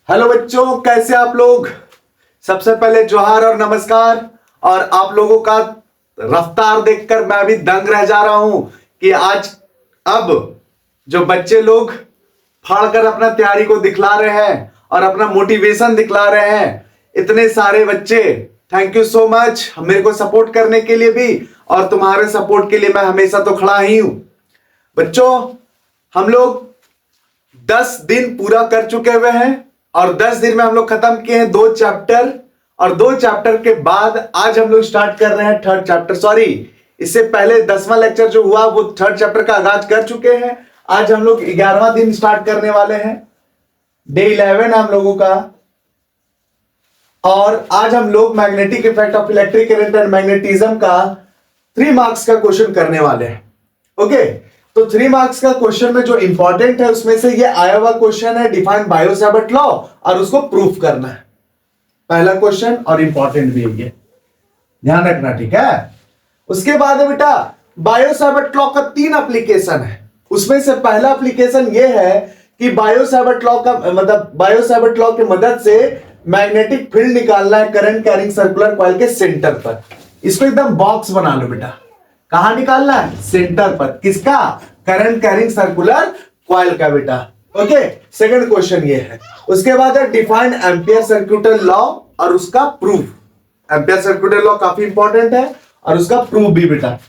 Hello बच्चों, कैसे आप लोग। सबसे पहले जोहार और नमस्कार। और आप लोगों का रफ्तार देखकर मैं भी दंग रह जा रहा हूं कि आज अब जो बच्चे लोग फाड़कर अपना तैयारी को दिखला रहे हैं और अपना मोटिवेशन दिखला रहे हैं, इतने सारे बच्चे, थैंक यू सो मच मेरे को सपोर्ट करने के लिए भी। और तुम्हारे सपोर्ट के लिए मैं हमेशा तो खड़ा ही हूं। बच्चों, हम लोग 10 दिन पूरा कर चुके हुए हैं और 10 दिन में हम लोग खत्म किए हैं 2 चैप्टर। और 2 चैप्टर के बाद आज हम लोग स्टार्ट कर रहे हैं 3rd चैप्टर। सॉरी, इससे पहले 10वां लेक्चर जो हुआ वो 3rd चैप्टर का आगाज कर चुके हैं। आज हम लोग 11वां दिन स्टार्ट करने वाले हैं, डे 11 हम लोगों का। और आज हम लोग magnetic effect of electric current and magnetism का 3 मार्क्स का क्वेश्चन करने वाले हैं। ओके, तो 3 मार्क्स का क्वेश्चन में जो इंपॉर्टेंट है उसमें से ये आया हुआ क्वेश्चन है, डिफाइन बायो-सैवर्ट लॉ, और उसको प्रूफ करना है। पहला क्वेश्चन और इंपॉर्टेंट भी है, ये ध्यान रखना, ठीक है। उसके बाद है बेटा, बायो-सैवर्ट लॉ का 3 एप्लीकेशन है। उसमें से पहला एप्लीकेशन ये है कि बायो-सैवर्ट लॉ का मतलब बायो-सैवर्ट लॉ की मदद से मैग्नेटिक फील्ड निकालना है करंट कैरिंग सर्कुलर कॉइल के सेंटर पर। इसको एकदम बॉक्स बना लो बेटा। कहां निकालना है? सेंटर पर। किसका? करंट कैरिंग सर्कुलर कॉइल का बेटा। ओके, सेकंड क्वेश्चन ये है। उसके बाद है डिफाइन एम्पियर सर्क्यूटल लॉ और उसका प्रूफ। एम्पियर सर्क्यूटल लॉ काफी इंपॉर्टेंट है और उसका प्रूफ भी बेटा।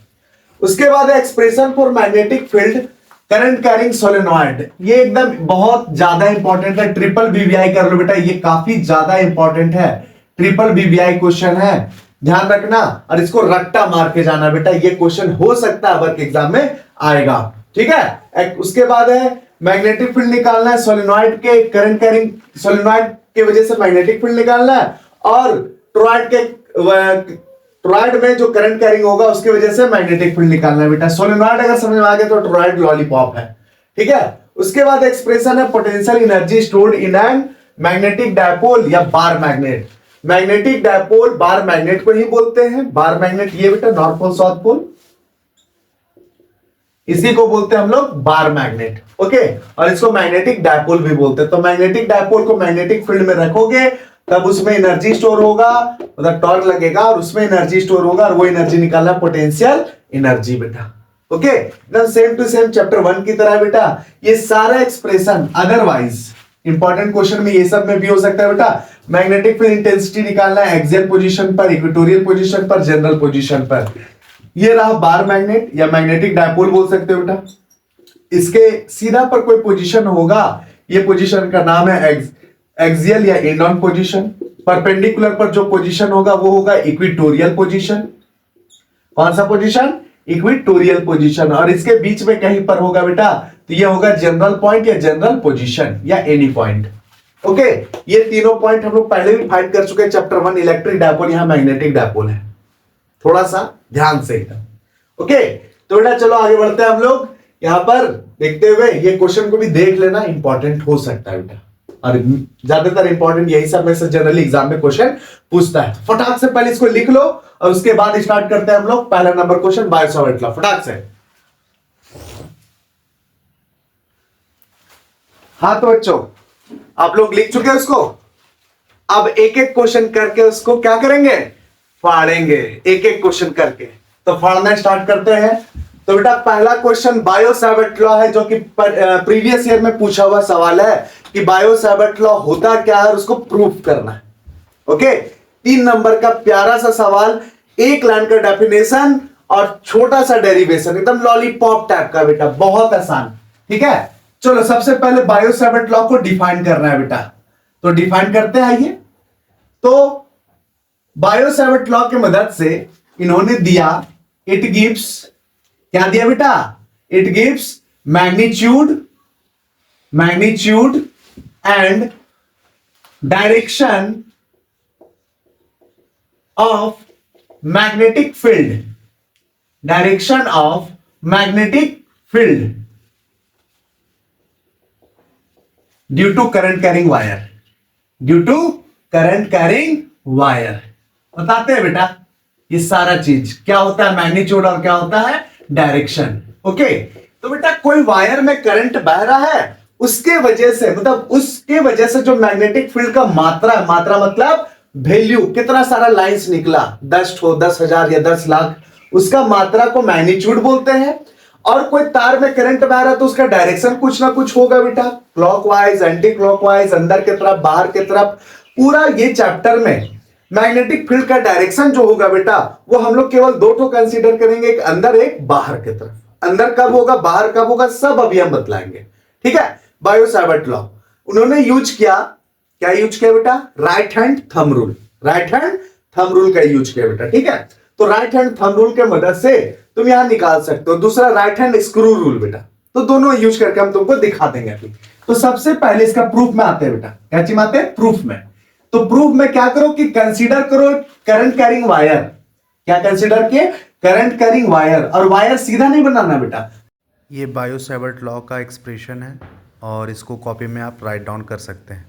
उसके बाद है expression for magnetic field current carrying solenoid. ये एकदम बहुत ज्यादा इंपॉर्टेंट है, ट्रिपल बीवीआई कर लो बेटा, ये काफी ज्यादा इंपॉर्टेंट है, ट्रिपल बीवीआई क्वेश्चन है, ध्यान रखना। और इसको रट्टा मार के जाना बेटा, ये क्वेश्चन हो सकता है वर्क एग्जाम में आएगा, ठीक है। उसके बाद है मैग्नेटिक फील्ड निकालना है सोलेनॉइड के, करंट कैरिंग सोलेनॉइड के वजह से मैग्नेटिक फील्ड निकालना है, और टोरॉइड में जो करंट कैरिंग होगा उसकी वजह से मैग्नेटिक फील्ड निकालना है बेटा। सोलेनॉइड अगर समझ में आ गया तो टोरॉइड लॉलीपॉप है, ठीक है। उसके बाद एक्सप्रेशन है potential energy stored in an magnetic dipole या bar magnet. Magnetic dipole bar magnet को ही बोलते हैं। बार मैग्नेट ये बेटा, नॉर्थ पोल साउथ पोल, इसी को बोलते हैं हम लोग बार मैग्नेट। ओके, और इसको मैग्नेटिक डायपोल भी बोलते हैं। तो मैग्नेटिक डायपोल को मैग्नेटिक फील्ड में रखोगे तब उसमें एनर्जी स्टोर होगा, मतलब टॉर्क लगेगा और उसमें एनर्जी स्टोर होगा, और वो एनर्जी निकालना पोटेंशियल एनर्जी बेटा। ओके, एकदम सेम टू सेम चैप्टर 1 की तरह बेटा। ये सारा एक्सप्रेशन अदरवाइज इंपॉर्टेंट क्वेश्चन में ये सब में भी हो सकता है बेटा। मैग्नेटिक फील्ड इंटेंसिटी निकालना है एक्सियल पोजीशन पर, इक्वेटोरियल पोजीशन पर, जनरल पोजीशन पर। ये रहा बार मैग्नेट या मैग्नेटिक डायपोल बोल सकते हो बेटा। इसके सीधा पर कोई पोजीशन होगा, ये पोजीशन का नाम है एक्सियल या एंड ऑन पोजीशन। परपेंडिकुलर पर जो पोजीशन होगा वो होगा इक्वेटोरियल पोजीशन। कौन सा पोजीशन? Equatorial position. और इसके बीच में कहीं पर होगा बेटा तो ये होगा जनरल पॉइंट या जनरल पोजीशन या एनी पॉइंट। ओके, ये तीनों पॉइंट हम लोग पहले भी फाइंड कर चुके हैं चैप्टर 1 इलेक्ट्रिक डायपोल, यहां मैग्नेटिक डायपोल है, थोड़ा सा ध्यान से एकदम। ओके, तो बेटा चलो आगे बढ़ते हैं हम लोग। यहां पर देखते हुए ये क्वेश्चन को भी देख लेना, इंपॉर्टेंट हो सकता है बेटा, और ज्यादातर इंपॉर्टेंट यही सब में से जनरली एग्जाम में क्वेश्चन पूछता है। फटाक से पहले इसको लिख लो और उसके बाद स्टार्ट करते हैं हम लोग पहला नंबर क्वेश्चन बायो-सैवर्ट लॉ। फटाक से। हाँ तो बच्चों, आप लोग लिख चुके हैं उसको। अब एक एक क्वेश्चन करके उसको क्या करेंगे? फाड़ेंगे, एक एक क्वेश्चन करके। तो फाड़ना स्टार्ट करते हैं। तो बेटा पहला क्वेश्चन बायो-सैवर्ट लॉ है, जो कि प्रीवियस ईयर में पूछा हुआ सवाल है कि बायो-सैवर्ट लॉ होता क्या है और उसको प्रूफ करना है। ओके, 3 नंबर का प्यारा सा सवाल, एक लाइन का डेफिनेशन और छोटा सा डेरिवेशन, एकदम लॉलीपॉप टाइप का बेटा, बहुत आसान, ठीक है। चलो सबसे पहले बायो-सैवर्ट लॉ को डिफाइन करना है बेटा, तो डिफाइन करते हैं। आइए, तो बायो-सैवर्ट लॉ की मदद से इन्होंने दिया, इट गिव्स, क्या दिया बेटा? It gives magnitude and direction of magnetic field, direction of magnetic field due to current carrying wire, due to current carrying wire. बताते हैं बेटा ये सारा चीज क्या होता है, मैग्नीट्यूड और क्या होता है डायरेक्शन। ओके, तो बेटा कोई वायर में करंट बह रहा है उसके वजह से जो मैग्नेटिक फील्ड का मात्रा है, मात्रा मतलब वैल्यू, कितना सारा लाइंस निकला, 10 हो, 10,000 या 10 लाख, उसका मात्रा को मैग्नीट्यूड बोलते हैं। और कोई तार में करंट बह रहा है तो उसका डायरेक्शन कुछ ना कुछ होगा बेटा, क्लॉकवाइज, एंटी क्लॉकवाइज, अंदर की तरफ, बाहर की तरफ। पूरा ये चैप्टर में मैग्नेटिक फील्ड का डायरेक्शन जो होगा बेटा, वो हम लोग केवल दो ठो कंसीडर करेंगे, एक अंदर एक बाहर की तरफ। अंदर कब होगा, बाहर कब होगा, सब अभी हम बतलाएंगे, ठीक है। बायो-सावर्ट लॉ उन्होंने यूज किया, क्या यूज किया बेटा, right hand thumb rule, right hand thumb rule का यूज किया बेटा, ठीक है। तो राइट हैंड थंब रूल के मदद से तुम यहां निकाल सकते हो। दूसरा राइट हैंड स्क्रू रूल बेटा, तो दोनों यूज करके हम तुमको दिखा देंगे अभी। तो सबसे पहले इसका प्रूफ में आते हैं बेटा, क्या चीज में आते हैं, प्रूफ में। तो प्रूफ में क्या करो कि कंसीडर करो करंट कैरिंग वायर, क्या कंसीडर किए, करंट कैरिंग वायर, और वायर सीधा नहीं बनाना बेटा। ये बायो-सावर्ट लॉ का एक्सप्रेशन है और इसको कॉपी में आप राइट डाउन कर सकते हैं,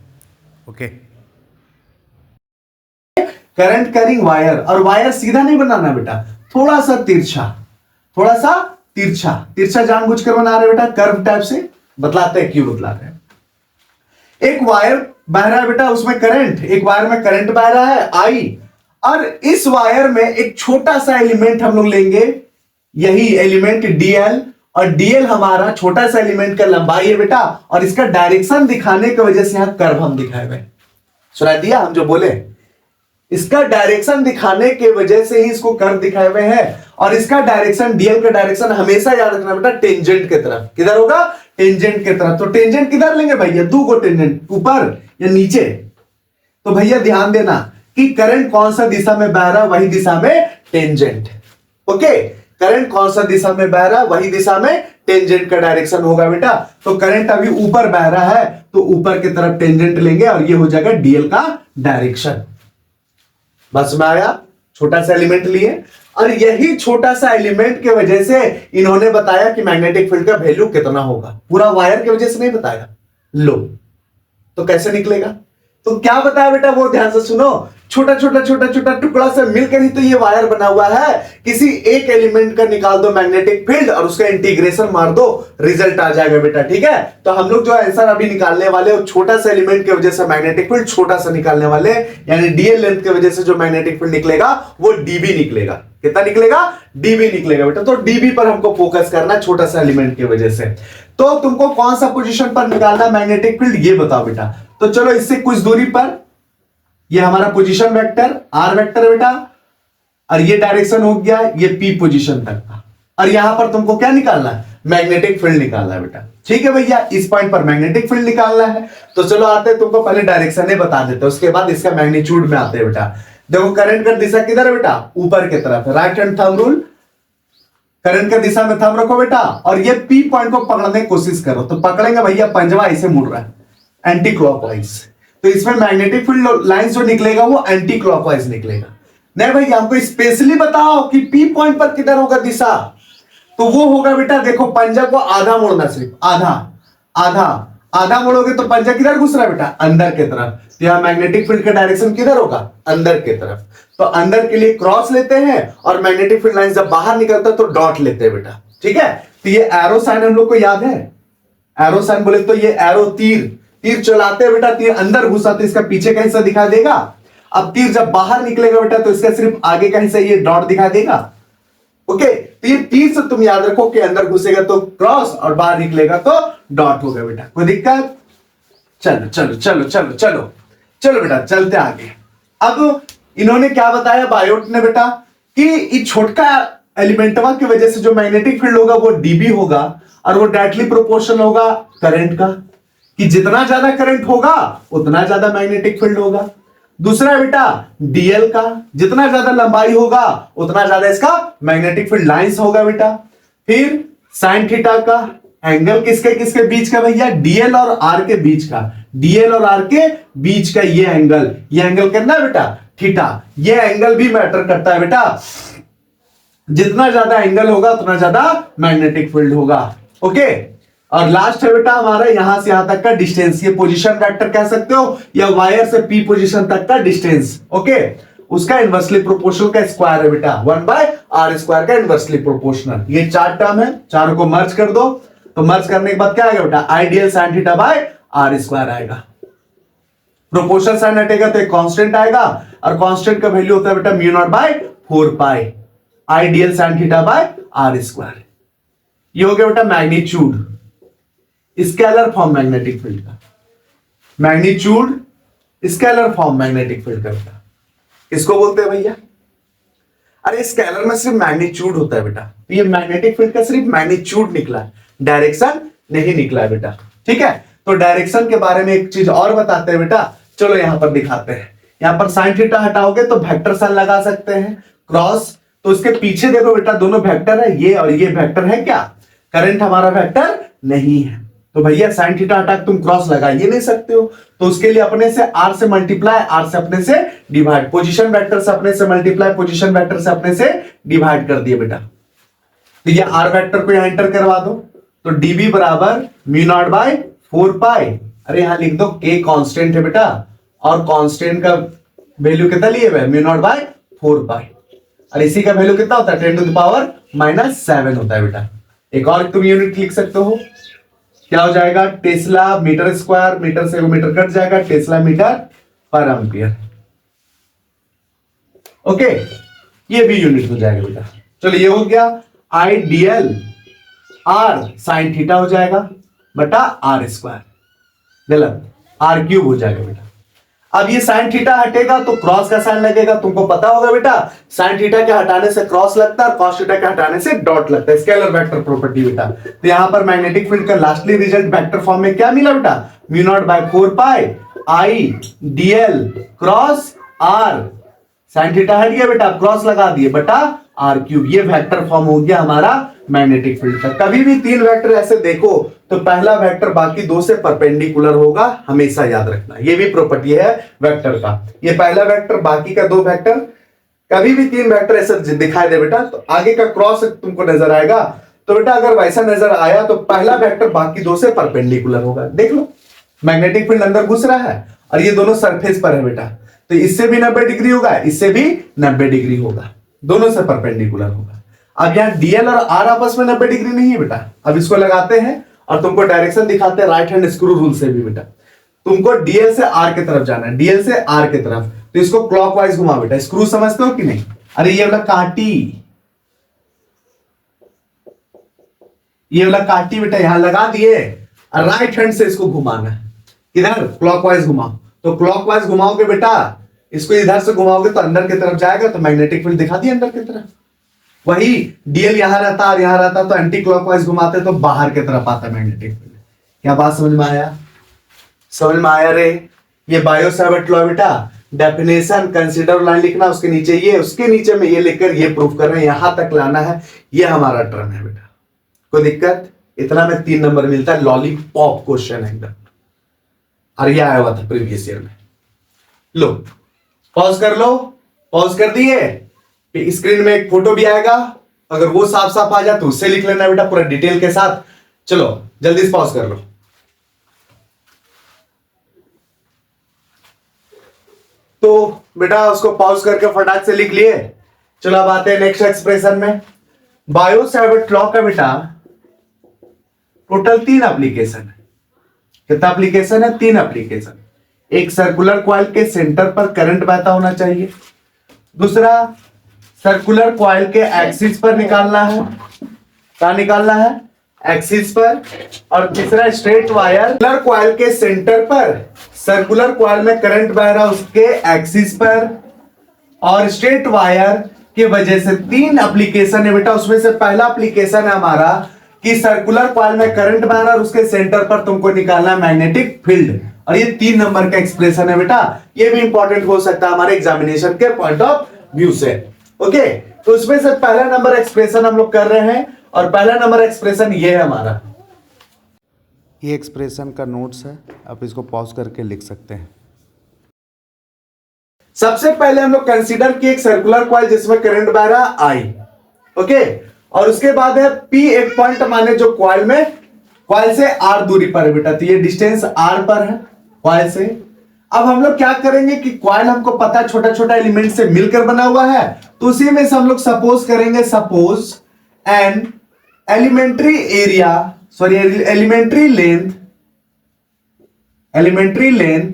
ओके। करंट कैरिंग वायर, और वायर सीधा नहीं बनाना बेटा, थोड़ा सा तिरछा, थोड़ा सा तिरछा, तिरछा जानबूझकर बना रहे बेटा, कर्व टाइप से। बतलाते हैं क्यों बतलाते हैं। एक वायर बह रहा है बेटा, उसमें करंट, एक वायर में करंट बह रहा है आई, और इस वायर में एक छोटा सा एलिमेंट हम लोग लेंगे, यही एलिमेंट डीएल, और डीएल हमारा छोटा सा एलिमेंट का लंबाई है बेटा, और इसका डायरेक्शन दिखाने की वजह से यहां कर्व हम दिखाए हुए, सुना दिया हम जो बोले, इसका डायरेक्शन दिखाने के वजह से ही इसको कर्व दिखाए हुए हैं। और इसका डायरेक्शन, डीएल का डायरेक्शन हमेशा याद रखना बेटा, टेंजेंट की तरफ। किधर होगा, टेंजेंट की तरफ। तो टेंजेंट किधर लेंगे भैया, दो को टेंजेंट, ऊपर या नीचे। तो भैया ध्यान देना कि करंट कौन सा दिशा में बह रहा है, वही दिशा में टेंजेंट, ओके। करंट कौन सा दिशा में बह रहा है, वही दिशा में टेंजेंट का डायरेक्शन होगा बेटा। तो करंट अभी ऊपर बह रहा है तो ऊपर की तरफ टेंजेंट लेंगे, और ये हो जाएगा डीएल का डायरेक्शन। बस में आया, छोटा सा एलिमेंट लिए, और यही छोटा सा एलिमेंट के वजह से इन्होंने बताया कि मैग्नेटिक फील्ड का वैल्यू कितना होगा। पूरा वायर की वजह से नहीं बताया, लो तो कैसे निकलेगा, तो क्या बताया बेटा, वो ध्यान से सुनो। छोटा छोटा छोटा छोटा टुकड़ा से मिलकर ही तो ये वायर बना हुआ है। किसी एक एलिमेंट का निकाल दो मैग्नेटिक फील्ड और उसका इंटीग्रेशन मार दो, रिजल्ट आ जाएगा बेटा, ठीक है। तो हम लोग जो आंसर अभी निकालने वाले, वो छोटा सा एलिमेंट की वजह से मैग्नेटिक फील्ड छोटा सा निकालने वाले, यानी डीएल लेंथ की वजह से जो मैग्नेटिक फील्ड निकलेगा वो डीबी निकलेगा। कितना निकलेगा, डीबी निकलेगा बेटा। तो डीबी पर हमको फोकस करना, छोटा सा एलिमेंट की वजह से। तो तुमको कौन सा पोजीशन पर निकालना मैग्नेटिक फील्ड, ये बताओ बेटा। तो चलो इससे कुछ दूरी पर, ये हमारा पोजीशन वेक्टर आर वेक्टर है बेटा, और ये डायरेक्शन हो गया ये पी पोजीशन तक का, और यहां पर तुमको क्या निकालना है, मैग्नेटिक फील्ड निकालना है बेटा, ठीक है भैया। इस पॉइंट पर मैग्नेटिक फील्ड निकालना है। तो चलो आते हैं, तुमको पहले डायरेक्शन ही बता देते हैं, उसके बाद इसका मैग्नीट्यूड में आते हैं बेटा। देखो करंट का दिशा किधर है बेटा, ऊपर की तरफ है, right hand thumb rule, current का दिशा में थंब रखो बेटा, और ये पी पॉइंट को पकड़ने की कोशिश करो। तो पकड़ेंगे भैया, पंजवा ऐसे मुड़ रहा है एंटी क्लॉकवाइज, तो इसमें मैग्नेटिक फील्ड लाइन जो निकलेगा वो एंटी क्लॉकवाइज निकलेगा। नहीं भैया हमको स्पेशली बताओ कि पी पॉइंट पर किधर होगा दिशा, तो वो होगा बेटा, देखो पंजा को आधा मोड़ना, सिर्फ आधा आधा आधा मोड़ोगे तो पंजा किधर घुस रहा है बेटा, अंदर की तरफ। तो यहां मैग्नेटिक फील्ड का डायरेक्शन किधर होगा, अंदर की तरफ। तो अंदर के लिए क्रॉस लेते हैं, और मैग्नेटिक फील्ड लाइन जब बाहर निकलता है तो डॉट लेते हैं बेटा, ठीक है। तो ये एरो साइन हम लोग को याद है, एरो साइन बोले तो ये एरो, तीर, तीर चलाते हैं बेटा, तीर अंदर घुसा तो इसका पीछे का हिस्सा दिखा देगा। अब तीर जब बाहर निकलेगा बेटा तो इसका सिर्फ आगे का हिस्सा ये डॉट दिखा देगा, ओके। तीर, तीर से तुम याद रखो कि अंदर घुसेगा तो क्रॉस और बाहर निकलेगा तो डॉट होगा बेटा, कोई दिक्कत। चलो चलो चलो चलो चलो चलो बेटा, चलते आगे। अब इन्होंने क्या बताया बायोट ने बेटा, कि इस छोटका एलिमेंटवा की वजह से जो मैग्नेटिक फील्ड होगा वो डीबी होगा, और वो डायरेक्टली प्रोपोर्शनल होगा करंट का, कि जितना ज्यादा करंट होगा उतना ज्यादा मैग्नेटिक फील्ड होगा। दूसरा बेटा डीएल का, जितना ज्यादा लंबाई होगा उतना ज्यादा इसका मैग्नेटिक फील्ड लाइंस होगा बेटा। फिर साइन थीटा का एंगल किसके किसके बीच का भैया, डीएल और आर के बीच का, डीएल और आर के बीच का ये एंगल कितना है बेटा, थीटा। ये एंगल भी मैटर करता है बेटा, जितना ज्यादा एंगल होगा उतना ज्यादा मैग्नेटिक फील्ड होगा, ओके। और लास्ट है बेटा हमारा यहां से यहां तक का डिस्टेंस, ये पोजीशन वेक्टर कह सकते हो, या वायर से पी पोजीशन तक का डिस्टेंस, ओके। उसका इनवर्सली प्रोपोर्शनल का स्क्वायर है बेटा, 1/r² का इनवर्सली प्रोपोर्शनल। ये चार टर्म है, चारों को मर्ज कर दो, तो मर्ज करने के बाद क्या आएगा बेटा, ideal sine theta by are square आएगा। प्रोपोर्शनल साइन हटेगा तो एक कांस्टेंट आएगा, और कांस्टेंट का वैल्यू होता है बेटा mu naught by 4 pi I dl sine theta by are square. ये हो गया बेटा magnitude, scalar form magnetic field का। Magnitude scalar form magnetic field का बेटा किसको बोलते हैं भैया? अरे स्केलर में सिर्फ मैग्नीट्यूड होता है बेटा, तो ये मैग्नेटिक फील्ड का सिर्फ मैग्नीट्यूड निकला है, डायरेक्शन नहीं निकला है बेटा। ठीक है, तो डायरेक्शन के बारे में एक चीज और बताते हैं बेटा, चलो यहां पर दिखाते हैं। यहां पर साइन थीटा हटाओगे तो वेक्टर साइन लगा सकते हैं क्रॉस, तो उसके पीछे देखो बेटा दोनों वेक्टर है, ये और ये वेक्टर है क्या? करंट हमारा वेक्टर नहीं है, तो भैया साइन थीटा हटा तुम क्रॉस लगा ये नहीं सकते हो, तो उसके लिए अपने से आर से मल्टीप्लाई, आर से अपने से डिवाइड, पोजीशन वेक्टर से अपने से मल्टीप्लाई, पोजीशन वेक्टर से अपने से डिवाइड कर दिए बेटा। तो ये आर वेक्टर को यहां एंटर करवा दो, तो डीबी बराबर म्यू नॉट बाय 4 पाई, अरे यहां लिख दो के कांस्टेंट है बेटा, और कांस्टेंट का वैल्यू कितना लिए हुए म्यू नॉट बाय 4 पाई, और इसी का वैल्यू कितना होता है 10 टू द पावर -7 होता है बेटा। एक और तुम यूनिट लिख सकते हो, क्या हो जाएगा टेस्ला मीटर स्क्वायर, मीटर से मीटर कट जाएगा, टेस्ला मीटर पर एम्पियर। ओके, ये भी यूनिट हो जाएगा बेटा। चलो ये हो गया आइडियल आर साइन थीटा हो जाएगा बटा आर स्क्वायर, गलत आर क्यूब हो जाएगा बेटा। अब ये साइन थीटा हटेगा तो क्रॉस का साइन लगेगा, तुमको पता होगा बेटा साइन थीटा के हटाने से क्रॉस लगता है और कॉस थीटा के हटाने से डॉट लगता है, स्केलर वेक्टर प्रॉपर्टी बेटा। तो यहां पर मैग्नेटिक फील्ड का लास्टली रिजल्ट वेक्टर फॉर्म में क्या मिला बेटा, mu naught by 4 pi I dl cross r, sine theta हट गया बेटा, क्रॉस लगा दिए बटा आर क्यूब, ये वेक्टर फॉर्म हो गया हमारा मैग्नेटिक फील्ड का। कभी भी 3 वेक्टर ऐसे देखो तो पहला वेक्टर बाकी 2 से परपेंडिकुलर होगा, हमेशा याद रखना, ये भी प्रॉपर्टी है वेक्टर का। ये पहला वेक्टर बाकी का 2 वेक्टर, कभी भी 3 वेक्टर ऐसे दिखाई दे बेटा तो आगे का क्रॉस तुमको नजर आएगा, तो बेटा अगर वैसा नजर आया तो पहला वेक्टर बाकी 2 से परपेंडिकुलर होगा। देख लो मैग्नेटिक फील्ड अंदर घुस रहा है और ये दोनों सरफेस पर है बेटा, तो इससे भी 90 डिग्री होगा, इससे भी 90 डिग्री होगा, दोनों से परपेंडिकुलर होगा। अब यहाँ डीएल और आर आपस में 90 डिग्री नहीं है बेटा, अब इसको लगाते हैं और तुमको डायरेक्शन दिखाते हैं राइट हैंड स्क्रू रूल से भी बेटा। तुमको डीएल से आर की तरफ जाना है, डीएल से आर की तरफ, तो इसको क्लॉकवाइज घुमा बेटा। स्क्रू समझते हो कि नहीं? अरे ये वाला काटी, ये वाला काटी बेटा यहां लगा दिए और राइट हैंड से इसको घुमाना है, इधर क्लॉकवाइज घुमाओ, तो क्लॉकवाइज घुमाओगे बेटा, इसको इधर से घुमाओगे तो अंदर की तरफ जाएगा, तो मैग्नेटिक फील्ड दिखा दिया अंदर की तरफ। वही डीएल यहां रहता और यहां रहता तो एंटी क्लॉकवाइज घुमाते तो बाहर की तरफ आता मैग्नेटिक फील्ड। क्या बात समझ में आया? समझ में आया रे? ये बायो सावर्ट लॉ बेटा, डेफिनेशन कंसीडर लाइन लिखना, उसके नीचे ये, उसके नीचे में ये लिखकर ये प्रूफ कर रहे हैं, यहां तक लाना है, ये हमारा टर्म है बेटा। कोई दिक्कत? इतना में 3 नंबर मिलता है, लॉलीपॉप क्वेश्चन है एकदम, और ये आया हुआ था प्रीवियस ईयर में। लो पॉज कर लो, पॉज कर दिए, स्क्रीन में एक फोटो भी आएगा, अगर वो साफ साफ आ जाए तो उससे लिख लेना बेटा पूरा डिटेल के साथ। चलो जल्दी से पॉज कर लो। तो बेटा उसको पॉज करके फटाक से लिख लिए। चलो अब आते हैं नेक्स्ट एक्सप्रेशन में। बायो सावर्ट लॉ का बेटा टोटल 3 एप्लीकेशन है। कितना एप्लीकेशन है? 3 एप्लीकेशन। एक सर्कुलर कॉइल के सेंटर पर करंट बहता होना चाहिए, दूसरा सर्कुलर कॉइल के एक्सिस पर निकालना है, क्या निकालना है? एक्सिस पर, और तीसरा स्ट्रेट वायर सर्कुलर कॉइल के सेंटर पर, सर्कुलर कॉइल में करंट बह रहा उसके एक्सिस पर, और स्ट्रेट वायर की वजह से 3 एप्लीकेशन है बेटा। उसमें से पहला एप्लीकेशन है हमारा कि सर्कुलर कॉइल में करंट बह रहा और उसके सेंटर पर तुमको निकालना है मैग्नेटिक फील्ड, और ये 3 नंबर का एक्सप्रेशन है बेटा। ये भी इंपॉर्टेंट हो सकता है हमारे एग्जामिनेशन के पॉइंट ऑफ व्यू से। ओके, तो उसमें से पहला नंबर एक्सप्रेशन हम लोग कर रहे हैं, और पहला नंबर एक्सप्रेशन ये है हमारा। ये एक्सप्रेशन का नोट्स है, आप इसको पॉज करके लिख सकते हैं। सबसे पहले हम लोग कंसीडर किए एक सर्कुलर कॉइल जिसमें करंट बह रहा आई, ओके, और उसके बाद है पी एक पॉइंट माने जो कॉइल में, कॉइल से आर दूरी पर है बेटा, तो ये डिस्टेंस आर पर है कॉइल से। अब हम लोग क्या करेंगे कि कॉइल हमको पता है छोटा छोटा एलिमेंट से मिलकर बना हुआ है, तो उसी में से हम लोग सपोज करेंगे, suppose an elementary area sorry elementary length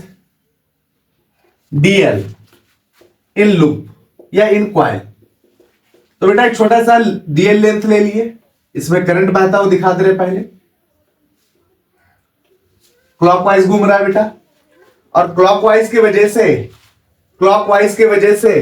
dl in loop या इन क्वाइल। तो बेटा एक छोटा सा डीएल लेंथ ले लिए, इसमें करंट बहता हुआ दिखा दे रहे पहले, क्लॉकवाइज घूम रहा है बेटा, और क्लॉकवाइज की वजह से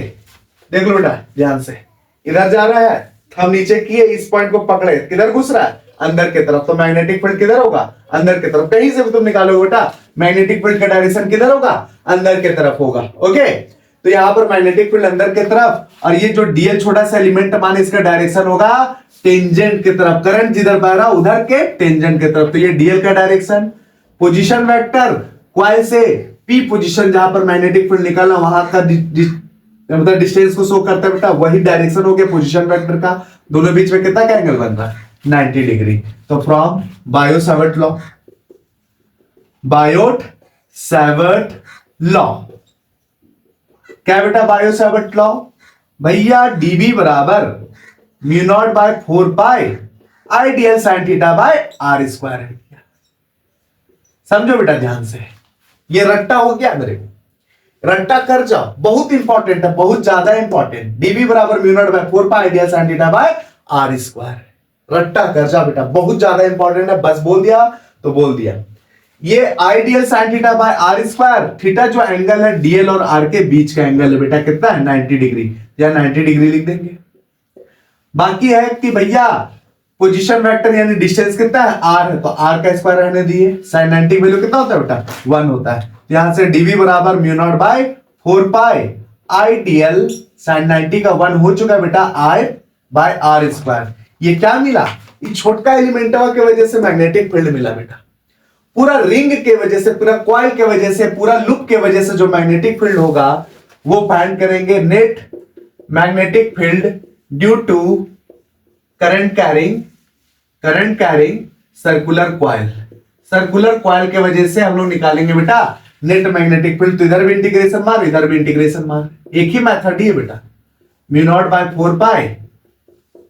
देख लो बेटा ध्यान से, इधर जा रहा है, हम नीचे किए, इस पॉइंट को पकड़े, किधर घुस रहा है, अंदर की तरफ। तो मैग्नेटिक फील्ड किधर होगा, अंदर की तरफ। कहीं से भी तुम निकालोगे बेटा मैग्नेटिक फील्ड का डायरेक्शन किधर होगा, अंदर की तरफ होगा। ओके, तो यहां पर मैग्नेटिक फील्ड अंदर की तरफ, और ये जो डीएल छोटा सा एलिमेंट माने इसका डायरेक्शन होगा टेंजेंट की तरफ, करंट जिधर बह रहा उधर के टेंजेंट की तरफ। तो ये डीएल का डायरेक्शन, पोजीशन वेक्टर क्वाइल से पी पोजीशन जहां पर मैग्नेटिक फील्ड निकालना वहां का मतलब डिस्टेंस को शो करता है बेटा, वही डायरेक्शन हो गया पोजीशन वेक्टर का। दोनों बीच में कितना का एंगल बन रहा है, 90 डिग्री। तो फ्रॉम बायो-सावर्ट लॉ क्या बेटा, बायो-सावर्ट लॉ भैया डीबी बराबर mu naught by 4 pi I d l sine theta by are square है। समझो बेटा ध्यान से, ये रट्टा हो गया मेरे को, रट्टा कर जाओ, बहुत इंपॉर्टेंट है, बहुत ज्यादा इंपॉर्टेंट। डीबी बराबर mu naught by 4 pi I d l sine theta by are square. रट्टा कर जाओ बेटा, बहुत ज्यादा इंपॉर्टेंट है, बस बोल दिया तो बोल दिया। ये ideal sine theta by are square, theta जो एंगल है डीएल और आर के बीच का एंगल है बेटा, कितना है 90 डिग्री, या 90 डिग्री लिख देंगे। बाकी है कि भैया पोजीशन वेक्टर यानी डिस्टेंस कितना है, आर है, तो आर का स्क्वायर रहने दिए। साइन 90 की वैल्यू कितना होता है बेटा, 1 होता है। तो यहां से डीवी बराबर mu naught by 4 pi I DL sign 90 का 1 हो चुका है बेटा, आई बाय आर स्क्वायर। ये क्या मिला, ये छोटका एलिमेंट की वजह से मैग्नेटिक फील्ड मिला बेटा। पूरा रिंग के वजह से, पूरा कॉइल के वजह से, पूरा लूप के वजह से जो मैग्नेटिक फील्ड होगा वो फाइंड करेंगे net magnetic field due to current carrying circular coil के वजह से हम लोग निकालेंगे बेटा नेट मैग्नेटिक फील्ड। तो इधर भी इंटीग्रेशन मार, इधर भी इंटीग्रेशन मार, एक ही मेथड ही है बेटा, म्यू नॉट बाय 4 पाई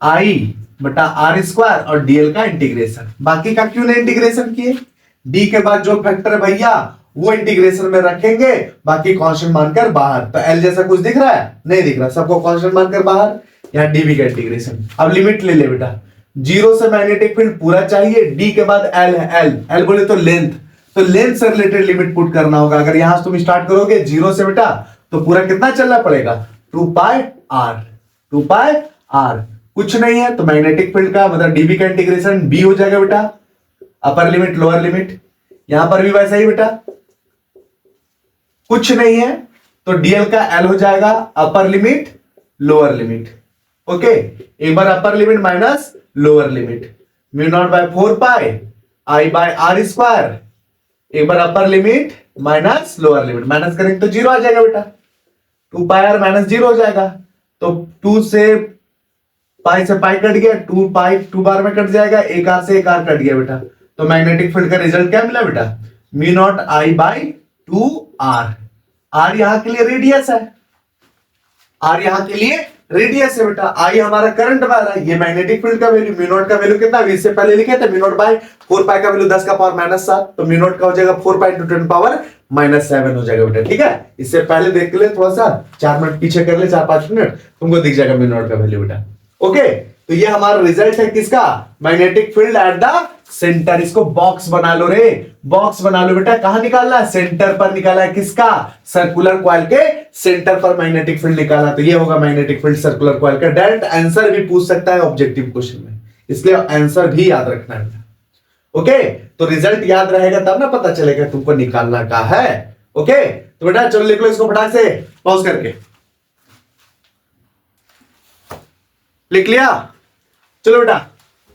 आई बटा आर स्क्वायर और डीएल का इंटीग्रेशन। बाकी का क्यों नहीं इंटीग्रेशन किए, डी के बाद जो फैक्टर है भैया वो इंटीग्रेशन में रखेंगे, बाकी कांस्टेंट मानकर बाहर। तो एल जैसा कुछ दिख रहा है, नहीं दिख रहा, सबको कांस्टेंट मानकर बाहर। यहाँ डीवी का इंटीग्रेशन। अब लिमिट ले ले बेटा, 0 से मैग्नेटिक फील्ड पूरा चाहिए, डी के बाद एल है, एल बोले तो लेंथ, तो लेंथ से रिलेटेड लिमिट पुट करना होगा। अगर यहां से तुम स्टार्ट करोगे 0 से बेटा, तो पूरा कितना चलना पड़ेगा, 2 पाई आर। कुछ नहीं है तो मैग्नेटिक फील्ड का मतलब डीबी का इंटीग्रेशन बी हो जाएगा बेटा, अपर लिमिट लोअर लिमिट। यहां पर भी वैसा ही बेटा, कुछ नहीं है तो डीएल का एल हो जाएगा upper limit lower limit. Okay, एक बार upper limit minus lower limit, mu naught by 4 pi I by are square. एक बार upper limit minus lower limit, minus करेंगे तो 0 आ जाएगा बेटा, 2 पाई आर माइनस 0 हो जाएगा। तो 2 से पाई कट गया, 2 पाई 2 बार में कट जाएगा, एक आर से एक आर कट गया बेटा। तो मैग्नेटिक फील्ड का रिजल्ट क्या मिला बेटा, mu naught I by 2 r. R यहां के लिए रेडियस है, आर यहां के लिए रेडियस है बेटा, आई हमारा करंट बह रहा है। ये मैग्नेटिक फील्ड का वैल्यू, म्यू नॉट का वैल्यू कितना, इससे पहले लिखे थे म्यू नॉट बाय 4 पाई का वैल्यू 10 का पावर -7, तो म्यू नॉट का हो जाएगा 4 पाई × 10 पावर -7 हो जाएगा बेटा। ठीक है, इससे पहले देख ले, थोड़ा सा 4 मिनट पीछे कर ले, 4-5 मिनट, तुमको दिख जाएगा म्यू नॉट का वैल्यू बेटा। ओके, तो ये हमारा रिजल्ट है किसका, magnetic field at the centre. इसको बॉक्स बना लो रे, बॉक्स बना लो बेटा। कहां निकालना है, सेंटर पर निकाला है, किसका, सर्कुलर कॉइल के सेंटर पर मैग्नेटिक फील्ड निकाला। तो ये होगा मैग्नेटिक फील्ड सर्कुलर कॉइल का। डायरेक्ट आंसर भी पूछ सकता है ऑब्जेक्टिव क्वेश्चन में, इसलिए आंसर भी याद रखना है। ओके, तो रिजल्ट याद रहेगा तब ना पता चलेगा तुमको निकालना का है। ओके, तो बेटा चलो लिख लो इसको फटाक से, पॉज करके लिख लिया। चलो बेटा,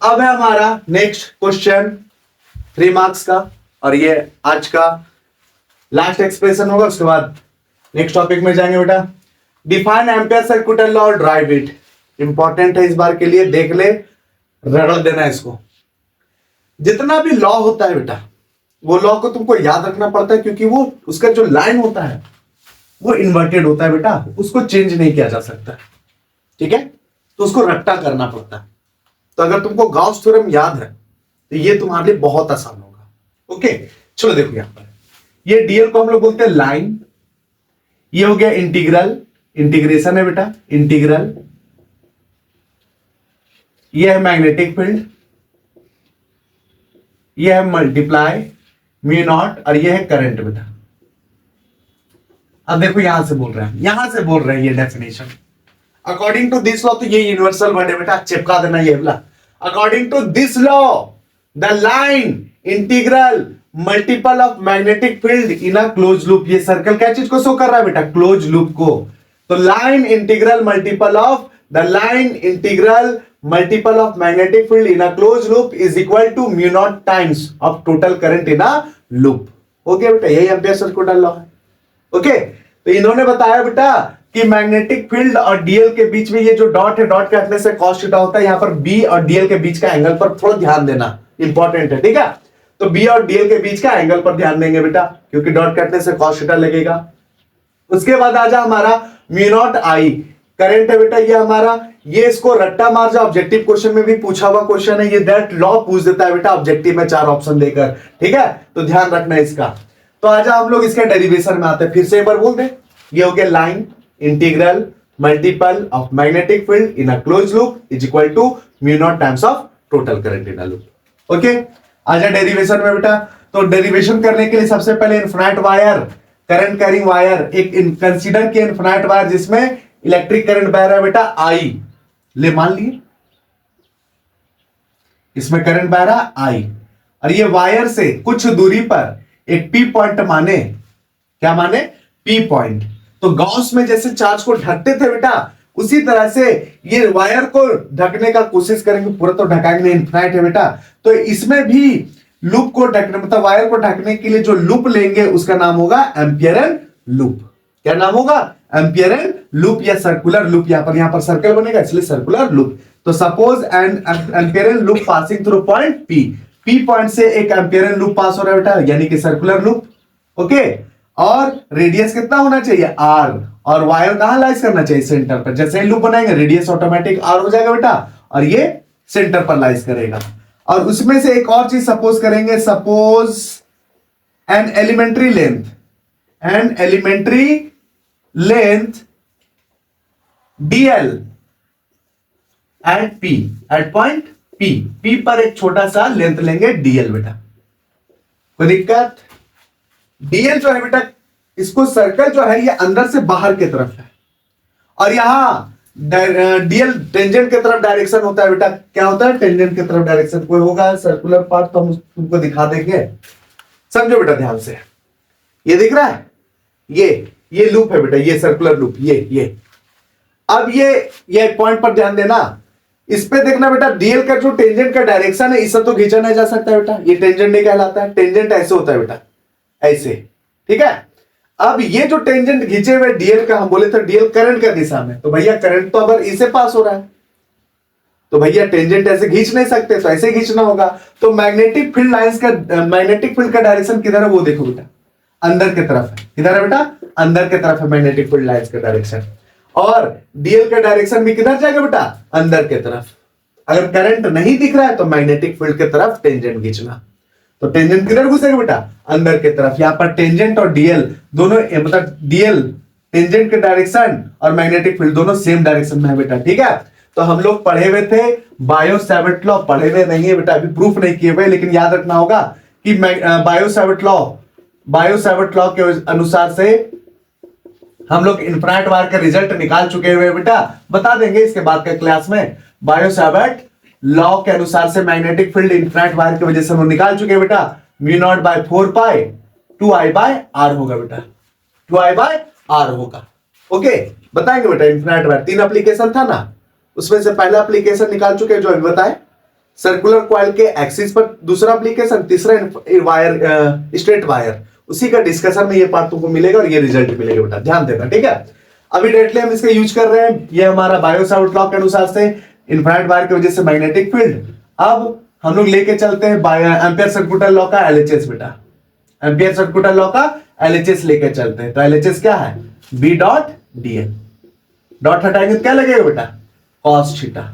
अब है हमारा नेक्स्ट क्वेश्चन 3 मार्क्स का, और ये आज का लास्ट एक्सप्रेशन होगा, उसके बाद नेक्स्ट टॉपिक में जाएंगे बेटा। डिफाइन एम्पियर सर्कुलर लॉ और ड्राइव इट। इंपॉर्टेंट है इस बार के लिए, देख ले, रगड़ देना इसको। जितना भी लॉ होता है बेटा, वो लॉ को तुमको याद रखना पड़ता है, क्योंकि वो उसका जो लाइन होता है वो इन्वर्टेड होता है बेटा, उसको चेंज नहीं किया जा सकता। ठीक है, तो उसको रट्टा करना पड़ता है। तो अगर तुमको गाउस थ्योरम याद है तो ये तुम्हारे लिए बहुत आसान होगा। ओके, चलो देखो यहां पर, ये डीएल को हम लोग बोलते हैं लाइन, ये हो गया इंटीग्रल, इंटीग्रेशन है बेटा, इंटीग्रल, ये है मैग्नेटिक फील्ड, ये है मल्टीप्लाई म्यू नॉट, और ये है करंट बेटा। अब देखो यहां से बोल रहे हैं, यहां से बोल रहे हैं ये definition according to this law, तो ये यूनिवर्सल वर्ड है बेटा, चिपका देना ये वाला। According to this law the line integral multiple of magnetic field in a close loop, ये सर्कल क्या चीज को शो कर रहा है बेटा, क्लोज लूप को। तो line integral multiple of the line integral multiple of magnetic field in a close loop is equal to mu naught times of total current in a loop. Okay बेटा, यही Ampere circular law है। Okay, तो इन्होंने बताया बेटा कि magnetic field और DL के बीच में ये जो डॉट है, डॉट काटने से cos थीटा होता है। यहां पर बी और डीएल के बीच का एंगल पर थोड़ा ध्यान देना, इंपॉर्टेंट है, ठीक है। तो बी और डीएल के बीच का एंगल पर ध्यान देंगे बेटा, क्योंकि डॉट काटने से cos थीटा लगेगा। उसके बाद आ जा हमारा म्यू नॉट आई, करंट है बेटा ये हमारा, ये इसको रट्टा मार जा, ऑब्जेक्टिव क्वेश्चन में भी पूछा हुआ क्वेश्चन है ये, दैट लॉ पूछ देता है बेटा ऑब्जेक्टिव में 4 ऑप्शन देकर, ठीक है, तो ध्यान रखना इसका। तो आजा हम लोग इसके डेरिवेशन में आते हैं, फिर से एक बार बोल दे, ये हो गया line integral multiple of magnetic field in a close loop is equal to mu naught times of total current in a loop. Okay, आजा डेरिवेशन में बेटा। तो डेरिवेशन करने के लिए सबसे पहले infinite wire, current carrying wire, एक कंसीडर किया इन्फिनाइट वायर जिसमें इलेक्ट्रिक करंट बह रहा है बेटा आई, ले मान लिए इसमें करंट बह रहा आई, और ये वायर से कुछ दूरी पर एक पी पॉइंट माने, क्या माने, पी पॉइंट। तो गॉस में जैसे चार्ज को ढकते थे बेटा, उसी तरह से ये वायर को ढकने का कोशिश करेंगे, पूरा तो ढकाएंगे नहीं, इनफिनाइट है बेटा। तो इसमें भी लूप को ढकने, मतलब वायर को ढकने के लिए जो लूप लेंगे उसका नाम होगा एम्पियरन लूप। क्या नाम होगा, एम्पियरन लूप या सर्कुलर लूप। यहां पर सर्कल बनेगा इसलिए सर्कुलर लूप। तो suppose an Amperian loop passing through point P, P point से एक एम्पियरन लूप पास हो रहा है बेटा, यानी कि सर्कुलर लूप। ओके, और रेडियस कितना होना चाहिए, आर, और वायर कहां लाइज करना चाहिए, सेंटर पर। जैसे ही लूप बनाएंगे रेडियस ऑटोमेटिक आर हो जाएगा बेटा, और ये सेंटर पर लाइज करेगा। और उसमें से एक और चीज सपोज करेंगे, suppose an elementary length, an elementary length dl at p, at point p, p पर एक छोटा सा लेंथ लेंगे dl बेटा। कोई दिक्कत, dl जो है बेटा, इसको सर्कल जो है ये अंदर से बाहर की तरफ है, और यहां dl टेंजेंट की तरफ डायरेक्शन होता है बेटा। क्या होता है, टेंजेंट की तरफ डायरेक्शन। कोई होगा सर्कुलर पार्ट तो हम तुमको दिखा देंगे, समझो बेटा ध्यान से। ये दिख रहा है, ये लूप है बेटा, ये सर्कुलर लूप, ये अब ये पॉइंट पर ध्यान देना, इस पे देखना बेटा, डीएल का जो टेंजेंट का डायरेक्शन है इससे तो खींचा नहीं जा सकता है बेटा, ये टेंजेंट नहीं कहलाता है। टेंजेंट ऐसे होता है बेटा, ऐसे, ठीक है। अब ये जो टेंजेंट खींचे हुए डीएल का, हम बोले थे डीएल करंट का दिशा में, तो भैया करंट तो अगर इसे पास हो रहा है तो भैया टेंजेंट ऐसे खींच नहीं सकते, तो ऐसे खींचना होगा। तो मैग्नेटिक फील्ड लाइंस का, मैग्नेटिक फील्ड का डायरेक्शन किधर है वो देखो बेटा, अंदर की तरफ है। किधर है बेटा, अंदर की तरफ है मैग्नेटिक फील्ड लाइंस का डायरेक्शन। और डीएल का डायरेक्शन भी किधर जाएगा बेटा, अंदर की तरफ। अगर करंट नहीं दिख रहा है तो मैग्नेटिक फील्ड की तरफ टेंजेंट खींचना। तो टेंजेंट किधर घुसेगा बेटा, अंदर की तरफ। यहां पर टेंजेंट और डीएल दोनों, मतलब डीएल टेंजेंट के डायरेक्शन और मैग्नेटिक फील्ड दोनों सेम डायरेक्शन में है बेटा, ठीक है। तो हम लोग पढ़े हुए थे बायो सैवर्ट लॉ, पढ़े हुए नहीं है बेटा, अभी प्रूफ नहीं किए हुए, लेकिन याद रखना होगा कि बायो सैवर्ट लॉ के अनुसार से हम लोग इन्फिनाइट वायर का रिजल्ट निकाल चुके हुए बेटा, बता देंगे इसके बाद के क्लास में। बायो सैवर्ट लॉ के अनुसार से मैग्नेटिक फील्ड इन्फिनाइट वायर की वजह से हम निकाल चुके बेटा, mu naught by 4 pi 2i bye r होगा बेटा, 2i बाय r होगा। ओके, बताएंगे बेटा इन्फिनाइट वायर 3 एप्लीकेशन था ना, उसमें से पहला एप्लीकेशन निकाल चुके जो अभी बताए, सर्कुलर कॉइल के एक्सिस पर दूसरा एप्लीकेशन, तीसरा वायर स्ट्रेट वायर, उसी का डिस्कशन में ये पार्ट तुमको मिलेगा और ये रिजल्ट मिलेगा बेटा, ध्यान देना, ठीक है। अभी डायरेक्टली हम इसका यूज कर रहे हैं, ये हमारा बायो सैवर्ट लॉ के अनुसार से इन्फिनाइट वायर की वजह से मैग्नेटिक फील्ड। अब हम लोग लेके चलते हैं एम्पियर सर्कुलर लॉ का एलएचएस बेटा, एम्पियर सर्कुलर लॉ का एलएचएस लेके चलते हैं। तो एलएचएस क्या है, बी डॉट डीएल, डॉट हटाएंगे तो क्या लगेगा बेटा, cos थीटा।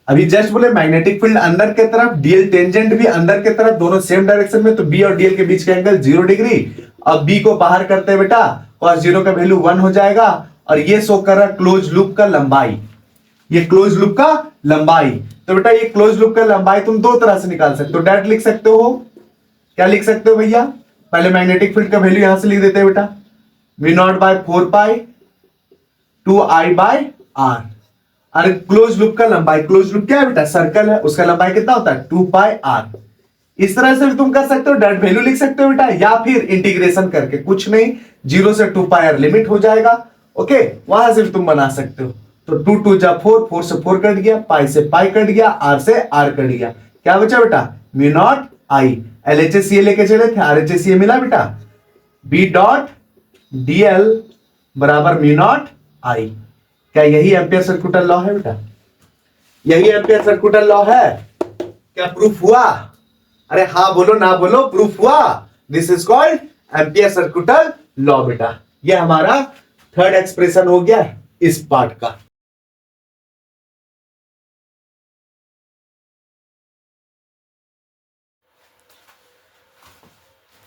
अभी जस्ट बोले मैग्नेटिक फील्ड अंदर के तरफ, डीएल टेंजेंट भी अंदर के तरफ, दोनों सेम डायरेक्शन में, तो बी और डीएल के बीच का एंगल 0 डिग्री। अब बी को बाहर करते हैं बेटा, cos 0 का वैल्यू 1 हो जाएगा, और ये शो कर रहा क्लोज लूप का लंबाई, ये क्लोज लूप का लंबाई। तो बेटा ये क्लोज लूप का लंबाई तुम दो तरह से निकाल सकते हो, डायरेक्ट लिख सकते हो, क्या लिख सकते हो भैया, पहले मैग्नेटिक फील्ड का वैल्यू यहां से लिख देते हैं बेटा, V0/4 2I/r। अरे क्लोज लूप का लंबाई, क्लोज लूप क्या है बेटा, सर्कल है, उसका लंबाई कितना होता है 2πr। इस तरह से भी तुम कर सकते हो, डायरेक्ट वैल्यू लिख सकते हो बेटा, या फिर इंटीग्रेशन करके, कुछ नहीं 0 से 2πr लिमिट हो जाएगा, ओके, वहां से भी तुम बना सकते हो। तो 2 2 जा 4, 4 से 4 कट गया, पाई से पाई कट गया, आर से आर कट गया, क्या बचा बेटा μ0I। LHS ये लेके चले थे, RHS ये मिला बेटा, B.dl बराबर μ0I। क्या यही एम्पियर सर्कुलर लॉ है बेटा, यही एम्पियर सर्कुलर लॉ है, क्या प्रूफ हुआ, अरे हाँ बोलो ना बोलो, प्रूफ हुआ, this is called ampere circular law बेटा। ये हमारा थर्ड एक्सप्रेशन हो गया इस पार्ट का।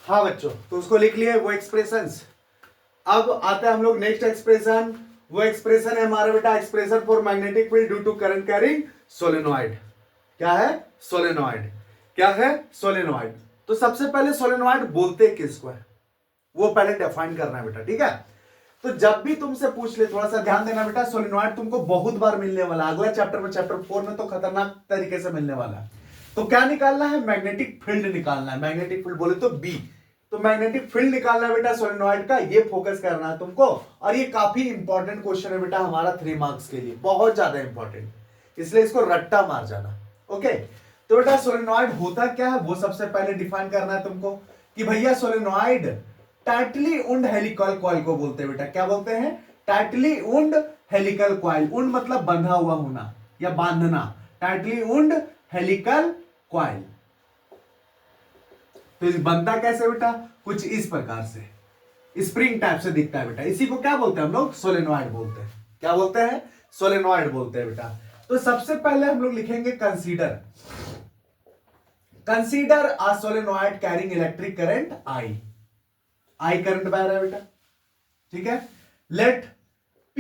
हाँ बच्चों, तो उसको लिख लिए वो एक्सप्रेशंस। अब आता है हम लोग नेक्स्ट एक्सप्रेशन, वो एक्सप्रेशन है हमारा बेटा expression for magnetic field due to current carrying solenoid. क्या है, सोलेनॉइड, क्या है सोलेनॉइड। तो सबसे पहले सोलेनॉइड बोलते किसको है, वो पहले डिफाइन करना है बेटा, ठीक है। तो जब भी तुमसे पूछ ले, थोड़ा सा ध्यान देना बेटा, सोलेनॉइड तुमको बहुत बार मिलने वाला, अगला चैप्टर में, चैप्टर 4 में तो खतरनाक तरीके से मिलने वाला है। तो क्या निकालना है, मैग्नेटिक फील्ड निकालना है, मैग्नेटिक फील्ड बोले तो बी, तो मैग्नेटिक फील्ड निकालना है बेटा सोलेनॉइड का, ये फोकस करना है तुमको। और ये काफी इंपॉर्टेंट क्वेश्चन है बेटा हमारा 3 मार्क्स के लिए, बहुत ज्यादा इंपॉर्टेंट, इसलिए इसको रट्टा मार जाना, ओके। तो बेटा सोलेनॉइड होता क्या है, वो सबसे पहले डिफाइन करना है तुमको, कि भैया सोलेनॉइड टाइटली उंड हेलिकल कॉइल को बोलते हैं बेटा, क्या बोलते हैं, टाइटली उंड हेलिकल कॉइल, उंड मतलब बंधा हुआ होना या बांधना, टाइटली उंड हेलिकल कॉइल। तो बनता कैसे बेटा, कुछ इस प्रकार से, स्प्रिंग टाइप से दिखता है बेटा, इसी को क्या बोलते हैं हम लोग, सोलेनॉइड बोलते हैं, क्या बोलते हैं, सोलेनॉइड बोलते हैं बेटा। तो सबसे पहले हम लोग लिखेंगे consider, consider a solenoid carrying electric current I current बह रहा है बेटा, ठीक है। Let P